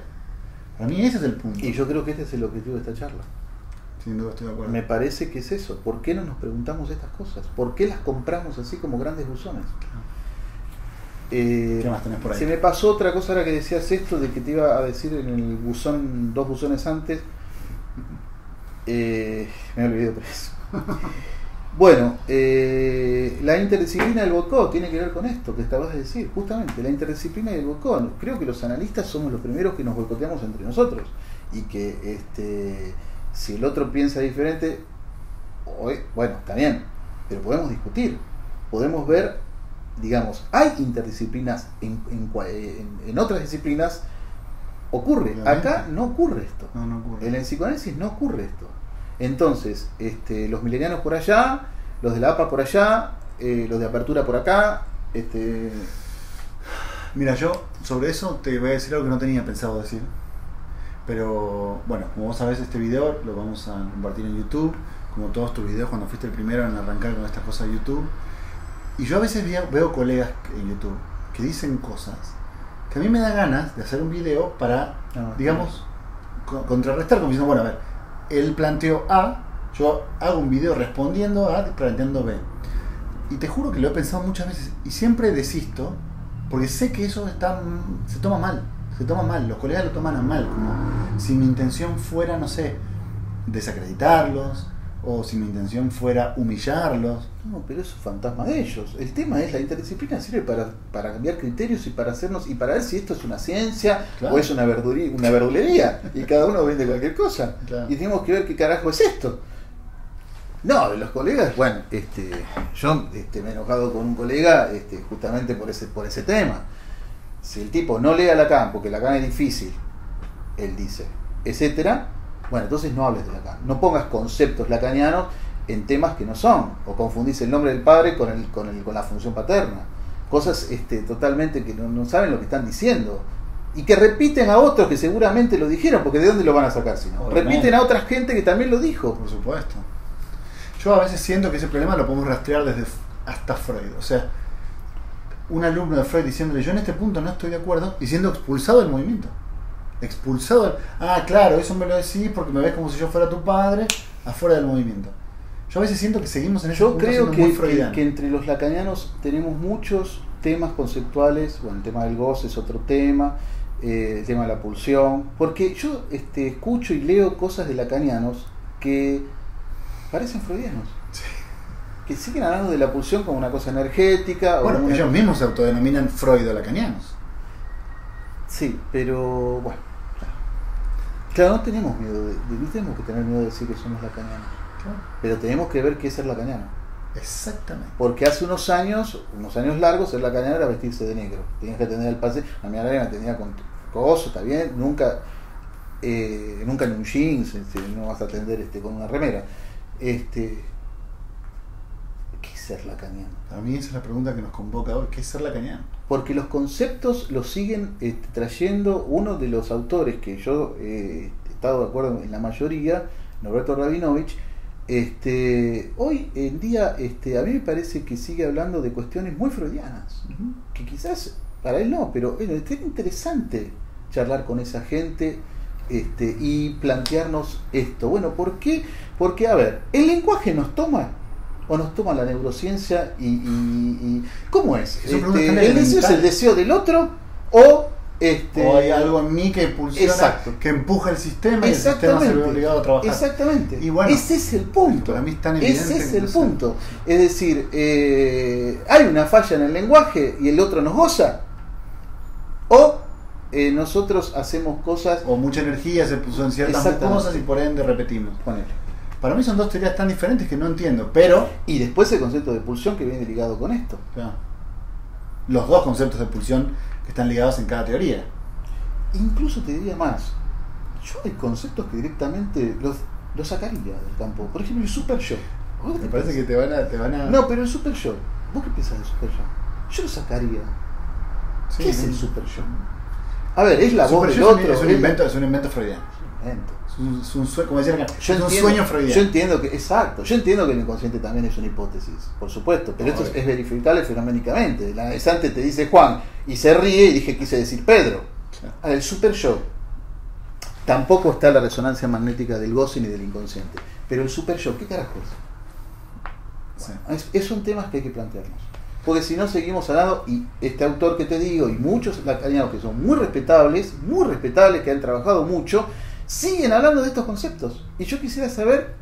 Para mí ese es el punto. Y yo creo que este es el objetivo de esta charla. Sin duda estoy de acuerdo. Me parece que es eso. ¿Por qué no nos preguntamos estas cosas? ¿Por qué las compramos así como grandes buzones? ¿Qué más tenés por ahí? Se me pasó otra cosa ahora que decías esto, de que te iba a decir en el buzón, 2 buzones antes. Me olvidé por eso. Bueno, la interdisciplina del BOCO tiene que ver con esto que acabas de decir, justamente, la interdisciplina del BOCO. Creo que los analistas somos los primeros que nos boicoteamos entre nosotros y que si el otro piensa diferente, bueno, está bien, pero podemos discutir, podemos ver, digamos, hay interdisciplinas en otras disciplinas, ocurre, obviamente. acá no ocurre esto, No ocurre. en el psicoanálisis no ocurre esto. Entonces, los milenianos por allá, los de la APA por allá, los de apertura por acá, Mira, yo sobre eso te voy a decir algo que no tenía pensado decir. Pero bueno, como vos sabés, este video lo vamos a compartir en YouTube, como todos tus videos cuando fuiste el primero en arrancar con estas cosas de YouTube. Y yo a veces veo colegas en YouTube que dicen cosas que a mí me da ganas de hacer un video para, digamos, contrarrestar, como diciendo, bueno, a ver, él planteó A, yo hago un video respondiendo A, planteando B. Y te juro que lo he pensado muchas veces y siempre desisto, porque sé que eso se toma mal, los colegas lo toman a mal, como si mi intención fuera, no sé, desacreditarlos, o si mi intención fuera humillarlos. No, pero eso es fantasma de ellos. El tema es la interdisciplina sirve para cambiar criterios y para hacernos y para ver si esto es una ciencia, claro, o es una verdulería y cada uno vende cualquier cosa. Claro. Y tenemos que ver qué carajo es esto. No, de los colegas, bueno, yo me he enojado con un colega justamente por ese tema. Si el tipo no lee a Lacan porque Lacan es difícil, él dice, etcétera, bueno, entonces no hables de Lacan. No pongas conceptos lacanianos en temas que no son, o confundís el nombre del padre con la función paterna. Cosas totalmente que no saben lo que están diciendo. Y que repiten a otros que seguramente lo dijeron, porque ¿de dónde lo van a sacar si no? Repiten a otra gente que también lo dijo. Por supuesto. Yo a veces siento que ese problema lo podemos rastrear desde hasta Freud. O sea, un alumno de Freud diciéndole, yo en este punto no estoy de acuerdo, y siendo expulsado del movimiento. Expulsado. Ah, claro, eso me lo decís porque me ves como si yo fuera tu padre, afuera del movimiento. Yo a veces siento que seguimos en ese punto creo siendo muy freudiano. que entre los lacanianos tenemos muchos temas conceptuales. Bueno, el tema del goce es otro tema, el tema de la pulsión, porque yo escucho y leo cosas de lacanianos que parecen freudianos, Sí. que siguen hablando de la pulsión como una cosa energética. Bueno, ellos mismos se autodenominan freudo-lacanianos. Sí, pero bueno, claro, no tenemos miedo no tenemos que tener miedo de decir que somos lacanianos, Claro. pero tenemos que ver qué es ser lacaniano. Exactamente. Porque hace unos años largos, ser lacaniano era vestirse de negro. Tenías que tener el pase. A mi arena tenía con coso, está bien, nunca en un jeans, no vas a atender con una remera. ¿Qué es ser lacaniano? Para mí esa es la pregunta que nos convoca hoy. ¿Qué es ser lacaniano? Porque los conceptos los siguen trayendo uno de los autores que yo he estado de acuerdo en la mayoría, Norberto Rabinovich. Hoy en día a mí me parece que sigue hablando de cuestiones muy freudianas, que quizás para él no, pero bueno, es interesante charlar con esa gente y plantearnos esto. Bueno, ¿por qué? Porque, a ver, ¿el lenguaje nos toma o nos toma la neurociencia y ¿cómo es? ¿El deseo es el deseo del otro o o hay algo en mí que pulsiona, exacto, que empuja el sistema y el sistema se ve obligado a trabajar? Exactamente. Y bueno, ese es el punto. Para mí es tan evidente. Ese es el punto. Es decir, hay una falla en el lenguaje y el otro nos goza. O nosotros hacemos cosas. O mucha energía se puso en ciertas cosas y por ende repetimos. Ponele. Para mí son dos teorías tan diferentes que no entiendo, pero... Y después el concepto de pulsión que viene ligado con esto. Claro. Los dos conceptos de pulsión que están ligados en cada teoría. Incluso te diría más. Yo hay conceptos que directamente los sacaría del campo. Por ejemplo, el super yo. Me parece que te van a... No, pero el super yo. ¿Vos qué pensás del super yo? Yo lo sacaría. Sí, ¿Qué es el super yo? A ver, es la voz del otro. Es un invento freudiano. Es un sueño, como decía acá, sueño freudiano. Yo entiendo que, exacto, yo entiendo que el inconsciente también es una hipótesis, por supuesto, pero esto es verificable fenoménicamente. La analizante te dice Juan y se ríe y dije quise decir Pedro. Claro. El super yo tampoco está la resonancia magnética del goce ni del inconsciente, pero el super yo, ¿qué carajo es? Sí. Bueno, son temas que hay que plantearnos, porque si no seguimos hablando, y este autor que te digo y muchos lacanianos que son muy respetables, que han trabajado mucho, siguen hablando de estos conceptos. Y yo quisiera saber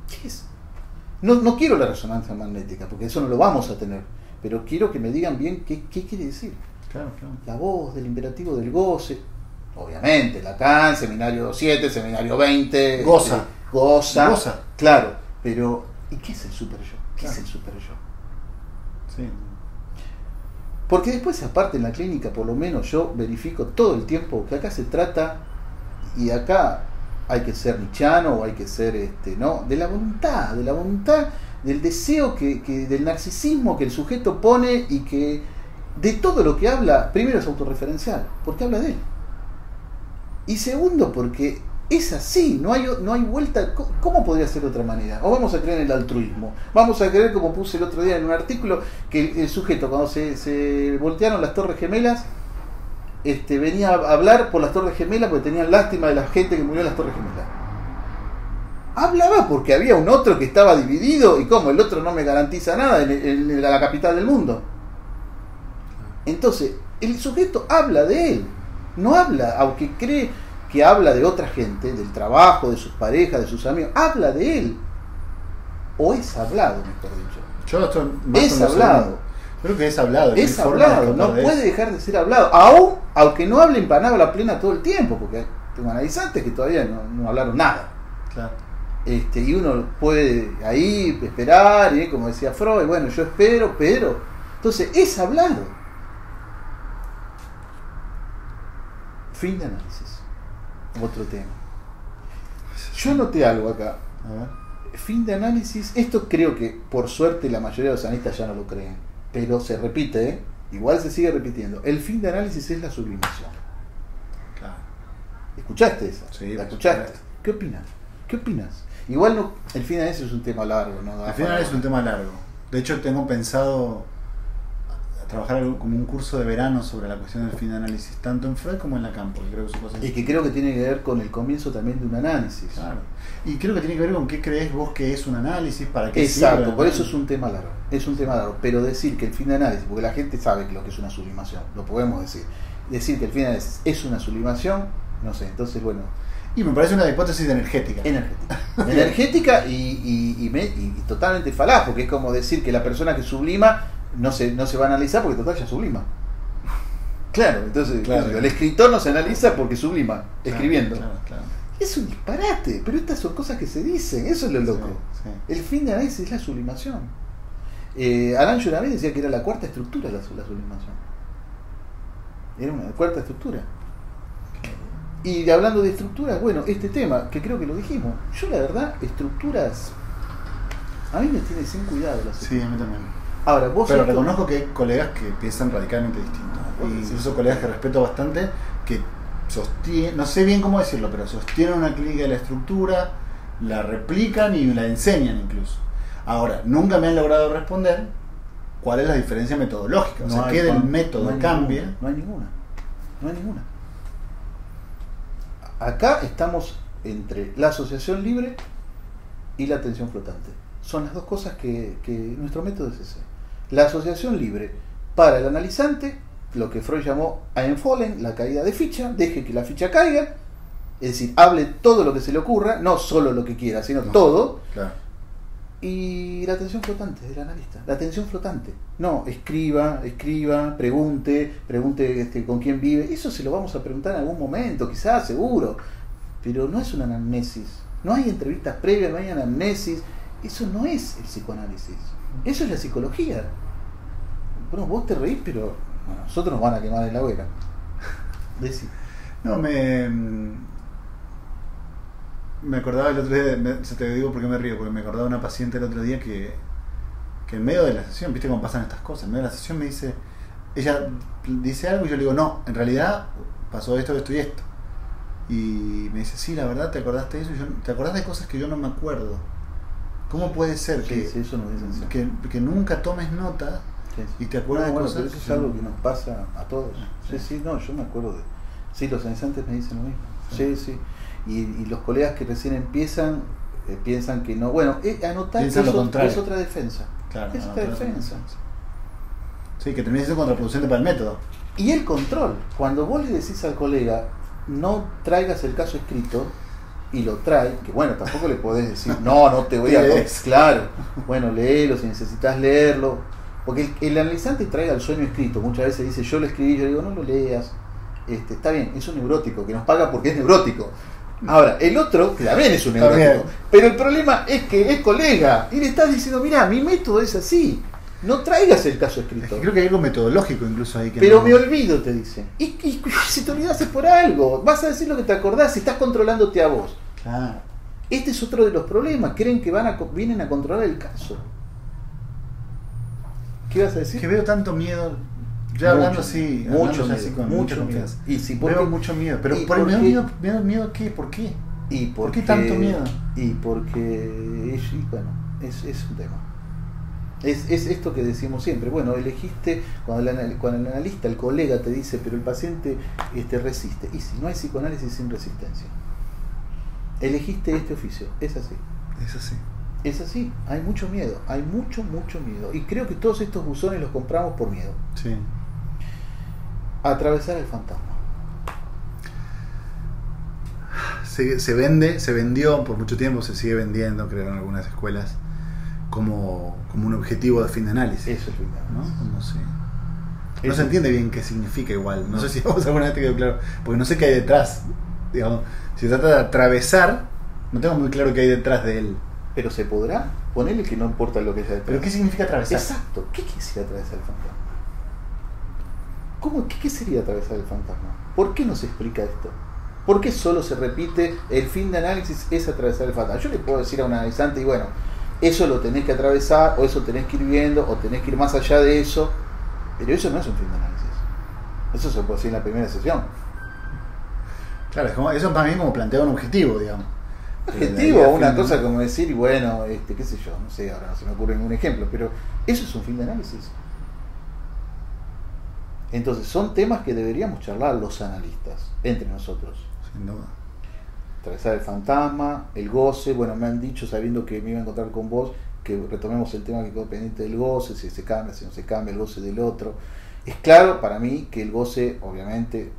qué es. No quiero la resonancia magnética, porque eso no lo vamos a tener, pero quiero que me digan bien qué quiere decir. Claro. La voz del imperativo del goce. Obviamente, Lacan, seminario 7, seminario 20. Goza. Claro, pero ¿Y qué es el super yo? ¿Qué es el super yo? Sí. Porque después, aparte en la clínica, por lo menos yo verifico todo el tiempo que acá se trata, y acá hay que ser nichiano o hay que ser ¿no? de la voluntad, del deseo del narcisismo que el sujeto pone, y que de todo lo que habla, primero es autorreferencial, porque habla de él. Y segundo, porque es así, no hay vuelta. ¿Cómo podría ser de otra manera? O vamos a creer en el altruismo. Vamos a creer, como puse el otro día en un artículo, que el sujeto, cuando se voltearon las Torres Gemelas, venía a hablar por las Torres Gemelas porque tenían lástima de la gente que murió en las Torres Gemelas. Hablaba porque había un otro que estaba dividido, y como el otro no me garantiza nada en la capital del mundo. Entonces, el sujeto habla de él, no habla, aunque cree que habla de otra gente, del trabajo, de sus parejas, de sus amigos, habla de él. O es hablado, mejor dicho. Yo estoy es hablado. Creo que es hablado. Es hablado, no puede dejar de ser hablado. Aún, aunque no hablen palabra plena todo el tiempo, porque tengo analizantes que todavía no hablaron nada. Claro. Y uno puede ahí esperar, y como decía Freud, bueno, yo espero, pero... Entonces, es hablado. Fin de análisis. Otro tema. Yo noté algo acá. A ver. Fin de análisis, esto creo que por suerte la mayoría de los analistas ya no lo creen, pero se repite, igual se sigue repitiendo. El fin de análisis es la sublimación. Claro. ¿Escuchaste esa? Sí, ¿La escuchaste? ¿Qué opinas? ¿Qué opinas? Igual no, el fin de análisis es un tema largo, ¿no? El fin de análisis es un tema largo. De hecho, tengo pensado trabajar como un curso de verano sobre la cuestión del fin de análisis, tanto en Freud como en Lacan, porque creo que son cosas... Y que creo que tiene que ver con el comienzo también de un análisis. Claro. Y creo que tiene que ver con qué crees vos que es un análisis, para qué Exacto, sirve. por eso es un tema largo. Es un tema largo. Pero decir que el fin de análisis, porque la gente sabe lo que es una sublimación, lo podemos decir. Decir que el fin de análisis es una sublimación, no sé, entonces bueno... Y me parece una hipótesis energética. Energética y totalmente falaz, porque es como decir que la persona que sublima no se va a analizar porque total ya sublima. Claro, entonces claro. El escritor no se analiza porque sublima, escribiendo. Claro. Es un disparate, pero estas son cosas que se dicen, eso es lo loco. Sí. El fin de análisis es la sublimación. Alain Journet decía que era la cuarta estructura la sublimación. Era una cuarta estructura. Y hablando de estructuras, bueno, este tema, que creo que lo dijimos, yo la verdad, estructuras, a mí me tiene sin cuidado las estructuras. Sí, a mí también. Ahora, vos pero reconozco que hay colegas que piensan radicalmente distinto. Y incluso colegas que respeto bastante, que sostienen, no sé bien cómo decirlo, pero sostienen una clínica de la estructura, la replican y la enseñan incluso. Ahora, nunca me han logrado responder cuál es la diferencia metodológica. O sea, que del método cambia. No hay ninguna. Acá estamos entre la asociación libre y la atención flotante. Son las dos cosas que nuestro método es ese. La asociación libre para el analizante, lo que Freud llamó Einfolgen, la caída de ficha, deje que la ficha caiga, es decir, hable todo lo que se le ocurra, no solo lo que quiera, sino todo. Claro. Y la atención flotante del analista, la atención flotante. No, escriba, pregunte con quién vive. Eso se lo vamos a preguntar en algún momento, quizás, seguro. Pero no es una anamnesis. No hay entrevistas previas, no hay anamnesis. Eso no es el psicoanálisis. Eso es la psicología. Bueno, vos te reís, pero bueno, nosotros nos van a quemar en la hoguera. Decí. No, me acordaba el otro día, se te digo porque me río, porque me acordaba de una paciente el otro día que en medio de la sesión, viste cómo pasan estas cosas, en medio de la sesión me dice, ella dice algo y yo le digo, no, en realidad pasó esto y esto. Y me dice, sí, la verdad, ¿te acordaste de eso? ¿Te acordás de cosas que yo no me acuerdo? ¿Cómo puede ser eso no es que nunca tomes nota y te acuerdas de cosas? Pero eso es algo que nos pasa a todos. Sí, no, yo me acuerdo de... Sí, los analizantes me dicen lo mismo. Sí. Y los colegas que recién empiezan piensan que no. Bueno, anotar que es otra defensa. Claro, es otra defensa. Sí, que termina siendo contraproducente para el método. Y el control. Cuando vos le decís al colega, no traigas el caso escrito, y lo trae, que bueno, tampoco le podés decir, no te voy a... Claro, bueno, léelo si necesitas leerlo. Porque el analizante trae al sueño escrito. Muchas veces dice, yo lo escribí, yo digo, no lo leas. Está bien, es un neurótico, que nos paga porque es neurótico. Ahora, el otro, que también es un neurótico, pero el problema es que es colega y le estás diciendo, mirá, mi método es así, no traigas el caso escrito. Es que creo que hay algo metodológico incluso ahí. Que pero no... me olvido, te dicen. Y si te olvidas es por algo, vas a decir lo que te acordás, si estás controlándote a vos. Claro. Este es otro de los problemas, creen que vienen a controlar el caso. ¿Qué vas a decir? Que veo tanto miedo. Ya hablando así, mucho hablando miedo, así con mucho mucha miedo. confianza. Y si veo mucho miedo, pero ¿por me da qué? miedo ¿qué? ¿Por qué? ¿Por qué tanto miedo? Y porque es un tema. Es esto que decimos siempre. Bueno, elegiste, cuando el analista, el colega te dice, pero el paciente resiste. Y si no hay psicoanálisis sin resistencia. Elegiste este oficio, es así. Es así. Es así, hay mucho miedo, hay mucho miedo. Y creo que todos estos buzones los compramos por miedo. Sí. Atravesar el fantasma. Se vendió por mucho tiempo, se sigue vendiendo, creo, en algunas escuelas, como un objetivo de fin de análisis. Eso es fin de análisis. ¿No? Como si... No se entiende bien qué significa igual. No sé si vos alguna vez te quedó claro. Porque no sé qué hay detrás. Digamos, si se trata de atravesar, no tengo muy claro qué hay detrás de él. Pero se podrá ponerle que no importa lo que haya detrás. ¿Pero qué significa atravesar? Exacto. ¿Qué quisiera atravesar el fantasma? ¿Qué sería atravesar el fantasma? ¿Por qué no se explica esto? ¿Por qué solo se repite el fin de análisis es atravesar el fantasma? Yo le puedo decir a un analizante, y bueno, eso lo tenés que atravesar, o eso tenés que ir viendo, o tenés que ir más allá de eso, pero eso no es un fin de análisis. Eso se puede decir en la primera sesión. Claro, es como, eso también como plantea un objetivo, digamos. Objetivo, una cosa como decir, y bueno, qué sé yo, no sé, ahora no se me ocurre ningún ejemplo, pero eso es un fin de análisis. Entonces, son temas que deberíamos charlar los analistas, entre nosotros. Sin duda. Atravesar el fantasma, el goce. Bueno, me han dicho, sabiendo que me iba a encontrar con vos, que retomemos el tema que quedó pendiente del goce, si se cambia, si no se cambia, el goce del otro. Es claro para mí que el goce, obviamente,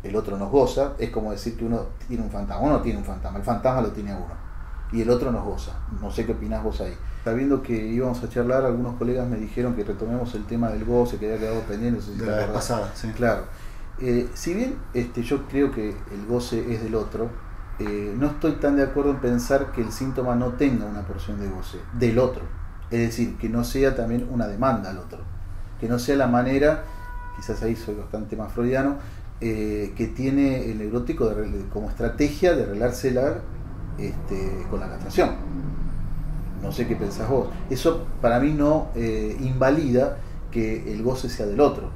el otro nos goza. Es como decir que uno tiene un fantasma. Uno tiene un fantasma, el fantasma lo tiene uno. Y el otro nos goza. No sé qué opinás vos ahí. Sabiendo que íbamos a charlar, algunos colegas me dijeron que retomemos el tema del goce, que había quedado pendiente. No sé si de la vez pasada, sí. Claro. Si bien yo creo que el goce es del otro, no estoy tan de acuerdo en pensar que el síntoma no tenga una porción de goce del otro. Es decir, que no sea también una demanda al otro. Que no sea la manera, quizás ahí soy bastante más freudiano, que tiene el neurótico como estrategia de arreglársela con la castración. No sé qué pensás vos. Eso para mí no invalida que el goce sea del otro.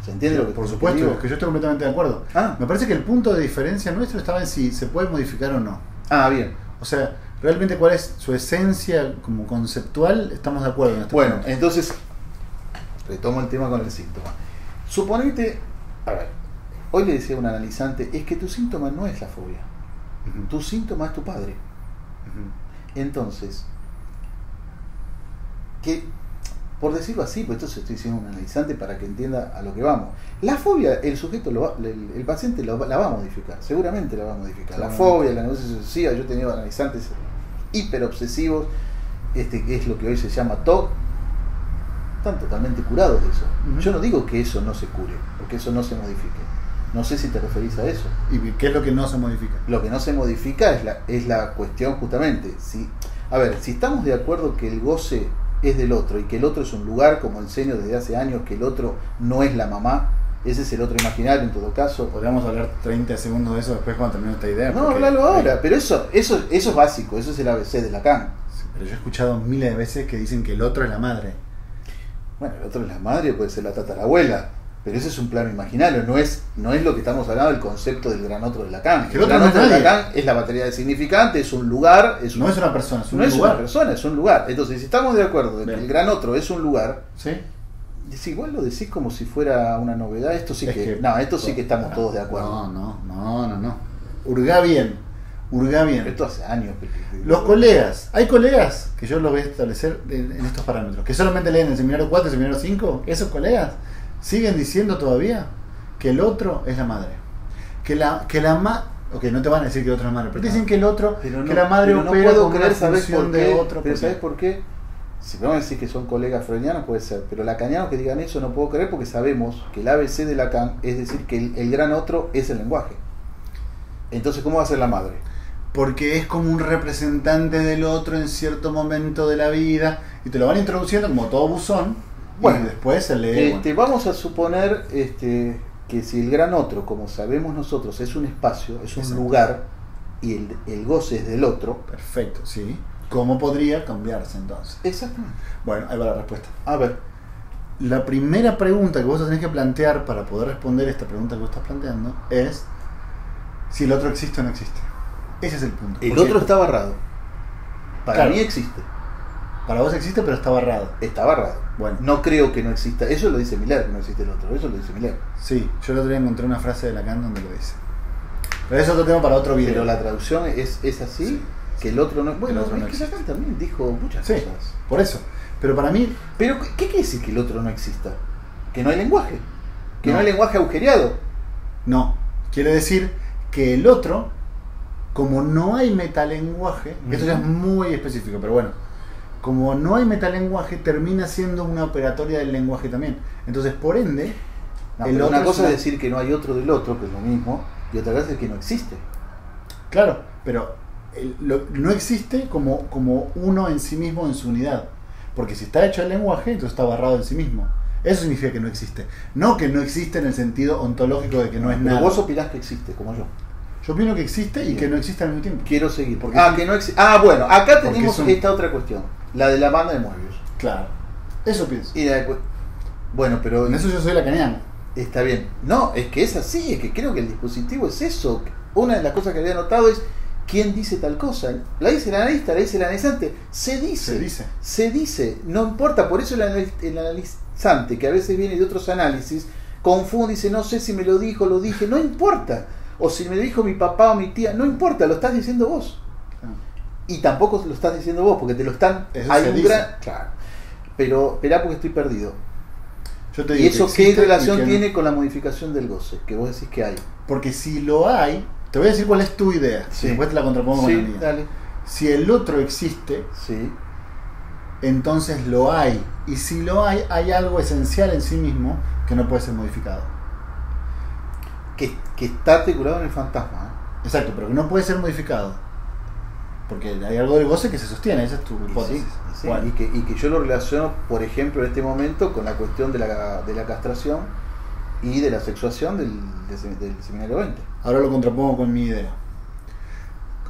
¿Se entiende lo que por supuesto, digo? es que yo estoy completamente de acuerdo. Me parece que el punto de diferencia nuestro estaba en si se puede modificar o no. Bien. O sea, realmente cuál es su esencia como conceptual, estamos de acuerdo en este Bueno, punto. entonces, retomo el tema con el síntoma. Suponete, a ver, hoy le decía a un analizante, es que tu síntoma no es la fobia. Tu síntoma es tu padre. Entonces, que, por decirlo así, pues entonces estoy diciendo un analizante para que entienda a lo que vamos. La fobia, el sujeto, el paciente la va a modificar, seguramente la va a modificar. La fobia, la neurosis obsesiva, yo he tenido analizantes hiperobsesivos, que es lo que hoy se llama TOC, están totalmente curados de eso. Yo no digo que eso no se cure, o que eso no se modifique. No sé si te referís a eso. ¿Y qué es lo que no se modifica? Lo que no se modifica es la cuestión justamente. A ver, si estamos de acuerdo que el goce es del otro y que el otro es un lugar, como enseño desde hace años, que el otro no es la mamá, ese es el otro imaginario en todo caso. Podríamos hablar 30 segundos de eso después cuando termine esta idea. No, hablalo ahora, pero eso es básico, eso es el ABC de Lacan. Sí, pero yo he escuchado miles de veces que dicen que el otro es la madre. Bueno, el otro es la madre, puede ser la tatarabuela, pero ese es un plano imaginario, no es lo que estamos hablando del concepto del gran otro de Lacan. Es que el gran no otro es de nadie. Lacan es la batería de significante, es un lugar, No es una persona, es un no es lugar. una persona, es un lugar. Entonces, si estamos de acuerdo de que el gran otro es un lugar, ¿Sí? igual lo decís como si fuera una novedad. Esto sí esto sí que estamos todos de acuerdo. No. Hurgá bien. Esto hace años. Los colegas, hay colegas que yo lo voy a establecer en estos parámetros, que solamente leen el seminario 4 y el seminario 5, esos colegas siguen diciendo todavía que el otro es la madre. Que la madre, ok, no te van a decir que el otro es la madre, pero dicen que el otro, que la madre opera puedo con creer, una función de otro. Pero ¿sabes por qué? Si vamos a decir que son colegas freudianos, puede ser, pero lacanianos que digan eso no puedo creer, porque sabemos que el ABC de Lacan es decir que el gran otro es el lenguaje. Entonces, ¿cómo va a ser la madre? porque es como un representante del otro en cierto momento de la vida, y te lo van introduciendo como todo buzón, Bueno, y después se lee. Vamos a suponer que si el gran otro, como sabemos nosotros, es un espacio, es un Exacto. lugar, y el goce es del otro. Perfecto, sí. ¿Cómo podría cambiarse entonces? Exactamente. Bueno, ahí va la respuesta. A ver, La primera pregunta que vos tenés que plantear para poder responder esta pregunta que vos estás planteando es si el otro existe o no existe. Ese es el punto. el Porque otro está barrado. Para Claro. mí existe. para vos existe, pero está barrado. Está barrado. Bueno. No creo que no exista. Eso lo dice Miller, que no existe el otro. Eso lo dice Miller. Sí, yo el otro día encontré una frase de Lacan donde lo dice. Pero es otro tema para otro video. Pero la traducción es así, Sí. que el otro no. Bueno, El otro no es que existe. Lacan también dijo muchas Sí, cosas. por eso. Pero para mí, Pero, ¿qué quiere decir que el otro no exista? Que no hay lenguaje. Que No. no hay lenguaje agujereado. no. Quiere decir que el otro, como no hay metalenguaje, esto ya es muy específico, pero bueno, como no hay metalenguaje, termina siendo una operatoria del lenguaje también. Entonces, por ende, No, el pero otro una cosa una- es decir que no hay otro del otro, que es lo mismo, y otra cosa es que no existe. Claro, pero no existe como uno en sí mismo en su unidad. Porque si está hecho el lenguaje, entonces está barrado en sí mismo. Eso significa que no existe. No que no existe en el sentido ontológico de que no es Pero nada. vos opinás que existe, como yo. Yo opino que existe y Bien. que no existe al mismo tiempo. Quiero seguir. Porque Que no existe. Bueno, acá Porque tenemos son- esta otra cuestión. La de la banda de Moebius. Claro. Eso pienso. Y la de bueno, pero En eso yo soy lacaniano. está bien. No, es que es así, es que creo que el dispositivo es eso. Una de las cosas que había notado es quién dice tal cosa. La dice el analista, la dice el analizante. Se dice. Se dice. No importa, por eso el analizante, que a veces viene de otros análisis, confunde y dice, no sé si me lo dijo, lo dije, no importa. O si me lo dijo mi papá o mi tía, no importa, lo estás diciendo vos. Claro. Y tampoco lo estás diciendo vos, porque te lo están... Eso hay se un dice. Claro. Pero, esperá porque estoy perdido. Yo te ¿Y digo eso que qué existe relación y que no. tiene con la modificación del goce? Que vos decís que hay. Porque si lo hay, te voy a decir cuál es tu idea. Sí. Y después te la contrapongo con la Sí, mía. dale. Si el otro existe, Sí. entonces lo hay. Y si lo hay algo esencial en sí mismo que no puede ser modificado. Que está articulado en el fantasma. Exacto, pero que no puede ser modificado. Porque hay algo del goce que se sostiene, esa es tu ¿Eh? hipótesis. Sí, ¿Cuál? y que yo lo relaciono, por ejemplo, en este momento con la cuestión de la castración y de la sexuación del seminario 20. Ahora lo contrapongo con mi idea.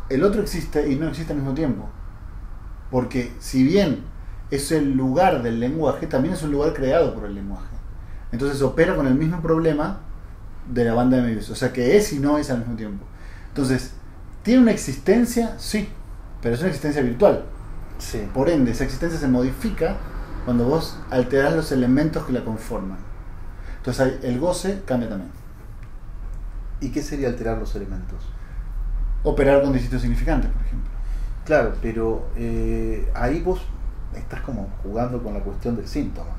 El otro existe y no existe al mismo tiempo. Porque si bien es el lugar del lenguaje, también es un lugar creado por el lenguaje. Entonces opera con el mismo problema de la banda de Moebius. O sea que es y no es al mismo tiempo. Entonces, ¿tiene una existencia? Sí, pero es una existencia virtual. Sí. Por ende, esa existencia se modifica cuando vos alterás los elementos que la conforman. Entonces el goce cambia también. ¿Y qué sería alterar los elementos? Operar con distintos significantes, por ejemplo. Claro, pero ahí vos estás como jugando con la cuestión del síntoma.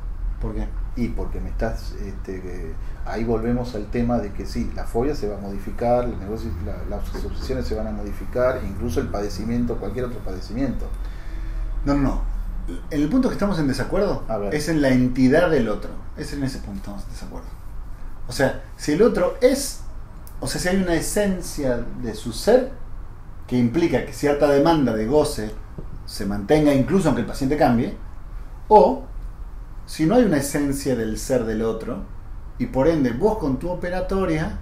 ¿Por qué? Y porque me estás... ahí volvemos al tema de que sí, la fobia se va a modificar, el negocio, las obsesiones se van a modificar, incluso el padecimiento, cualquier otro padecimiento. No. En el punto que estamos en desacuerdo A ver. es en la entidad del otro. Es en ese punto que estamos en desacuerdo. O sea, si el otro es... O sea, si hay una esencia de su ser que implica que cierta demanda de goce se mantenga incluso aunque el paciente cambie, o si no hay una esencia del ser del otro, y por ende vos con tu operatoria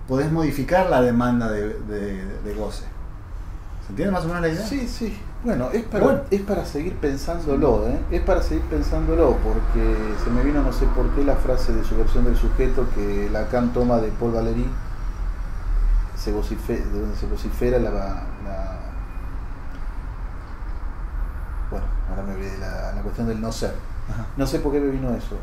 podés modificar la demanda de goce. ¿Se entiende más o menos la idea? Sí, sí. Bueno, Bueno. es para seguir pensándolo, ¿eh? Es para seguir pensándolo, porque se me vino no sé por qué la frase de subversión del sujeto que Lacan toma de Paul Valéry, de donde se vocifera bueno, ahora me olvidé la cuestión del no ser. Ajá. No sé por qué me vino eso.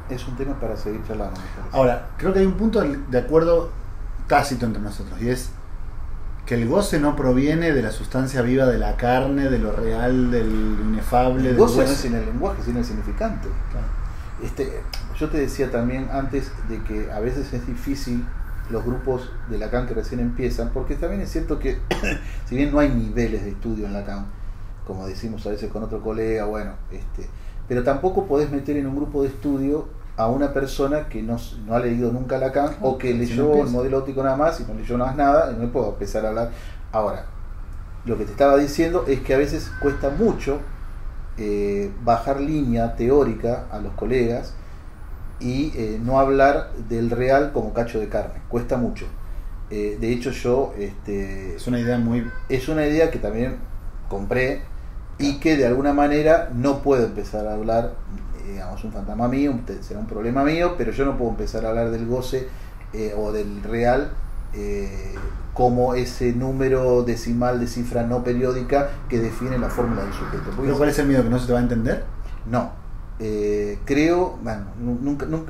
Es un tema para seguir charlando, me parece. Ahora, creo que hay un punto de acuerdo tácito entre nosotros, y es que el goce no proviene de la sustancia viva de la carne, de lo real, del inefable, el del goce no hueso. es en el lenguaje, sino en el significante. Claro. Yo te decía también antes de que a veces es difícil los grupos de Lacan que recién empiezan, porque también es cierto que si bien no hay niveles de estudio en Lacan, como decimos a veces con otro colega, bueno, pero tampoco podés meter en un grupo de estudio a una persona que no ha leído nunca Lacan o que leyó el modelo óptico nada más y no leyó más nada, y no puedo empezar a hablar. Ahora, lo que te estaba diciendo es que a veces cuesta mucho bajar línea teórica a los colegas y no hablar del real como cacho de carne, cuesta mucho. De hecho yo... es una idea que también compré y que de alguna manera no puedo empezar a hablar, digamos, un fantasma mío, será un problema mío, pero yo no puedo empezar a hablar del goce o del real como ese número decimal de cifra no periódica que define la fórmula del sujeto. ¿Pero cuál es el miedo? ¿Que no se te va a entender? No. Creo, bueno,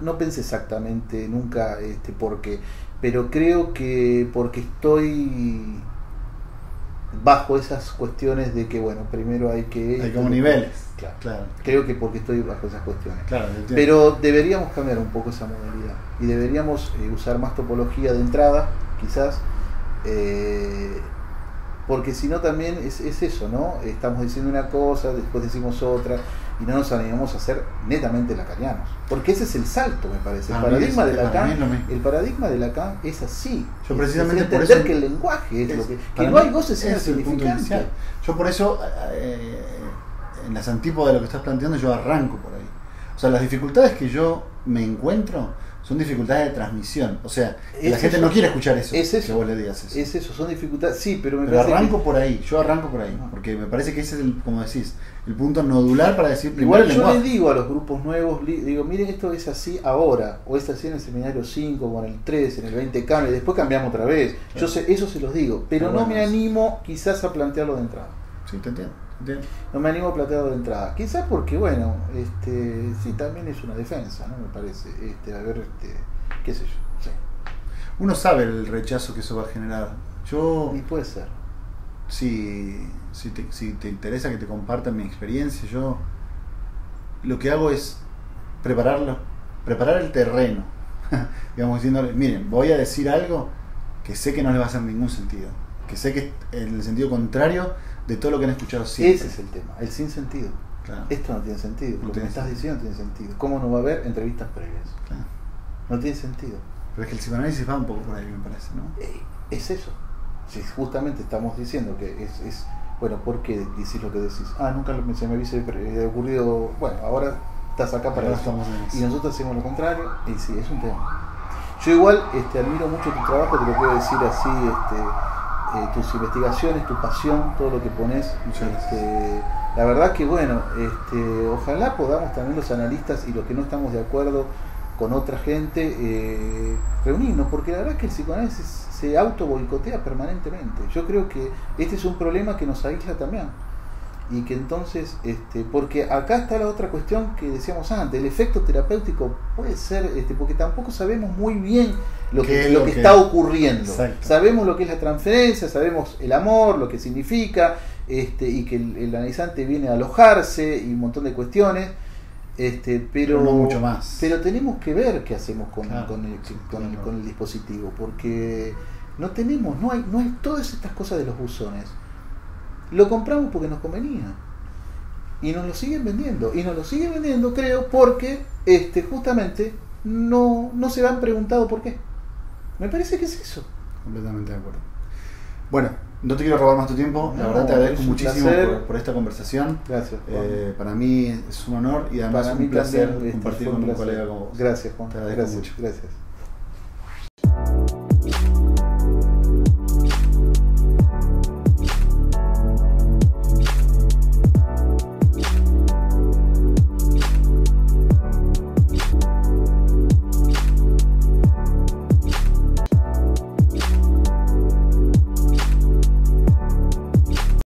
no pensé exactamente nunca por qué, pero creo que porque estoy bajo esas cuestiones de que, bueno, primero hay como niveles. Claro. Creo que porque estoy bajo esas cuestiones. Claro, pero deberíamos cambiar un poco esa modalidad y deberíamos usar más topología de entrada, quizás, porque si no también es eso, ¿no? Estamos diciendo una cosa, después decimos otra y no nos animamos a ser netamente lacanianos, porque ese es el salto, me parece. El paradigma de Lacan es así. Yo precisamente es entender por eso, que el lenguaje es lo que no hay goce sin significante. Yo por eso, en las antípodas de lo que estás planteando, yo arranco por ahí. O sea, las dificultades que yo me encuentro son dificultades de transmisión. O sea, la gente no quiere escuchar eso, que vos le digas eso. Es eso, son dificultades, sí, pero yo arranco por ahí, porque me parece que ese es como decís, el punto nodular para decir primero. Igual yo les digo a los grupos nuevos, digo, miren, esto es así ahora, o es así en el seminario 5, o en el 3, en el 20 cambia, y después cambiamos otra vez. Yo sé, eso se los digo, pero no me animo quizás a plantearlo de entrada. Sí, te entiendo. No me animo a plantearlo de entrada. Quizás porque, bueno, sí, también es una defensa, ¿no? Me parece. A ver, qué sé yo. Sí. Uno sabe el rechazo que eso va a generar. Y puede ser. Si te interesa que te comparta mi experiencia, yo lo que hago es preparar el terreno. Digamos, diciéndole, miren, voy a decir algo que sé que no les va a hacer ningún sentido. Que sé que es en el sentido contrario de todo lo que han escuchado siempre. Ese es el tema, el sin sentido. Claro. Esto no tiene sentido. Lo que me estás diciendo no tiene sentido. ¿Cómo no va a haber entrevistas previas? Claro. No tiene sentido. Pero es que el psicoanálisis va un poco por ahí, me parece, ¿no? Es eso. Si justamente estamos diciendo que es bueno, ¿por qué decís lo que decís? Nunca se me hubiese ocurrido. Bueno, ahora estás acá para eso. Y nosotros hacemos lo contrario. Y sí, es un tema. Yo igual admiro mucho tu trabajo, te lo puedo decir así, tus investigaciones, tu pasión, todo lo que pones. La verdad que bueno, ojalá podamos también los analistas y los que no estamos de acuerdo con otra gente reunirnos, porque la verdad es que el psicoanálisis se auto boicotea permanentemente. Yo creo que este es un problema que nos aísla también, y que entonces, porque acá está la otra cuestión que decíamos antes, el efecto terapéutico puede ser, porque tampoco sabemos muy bien lo que está ocurriendo. Exacto. Sabemos lo que es la transferencia, sabemos el amor, lo que significa, y que el analizante viene a alojarse y un montón de cuestiones, pero no mucho más. Pero tenemos que ver qué hacemos con el dispositivo, porque no hay todas estas cosas de los buzones. Lo compramos porque nos convenía y nos lo siguen vendiendo, creo, porque justamente no se han preguntado por qué. Me parece que es eso. Completamente de acuerdo. Bueno, no te quiero robar más tu tiempo. La verdad te agradezco muchísimo por esta conversación. Gracias, Juan. Para mí es un honor y además un placer compartir con un colega como vos. Gracias, Juan. Te agradezco mucho. Gracias.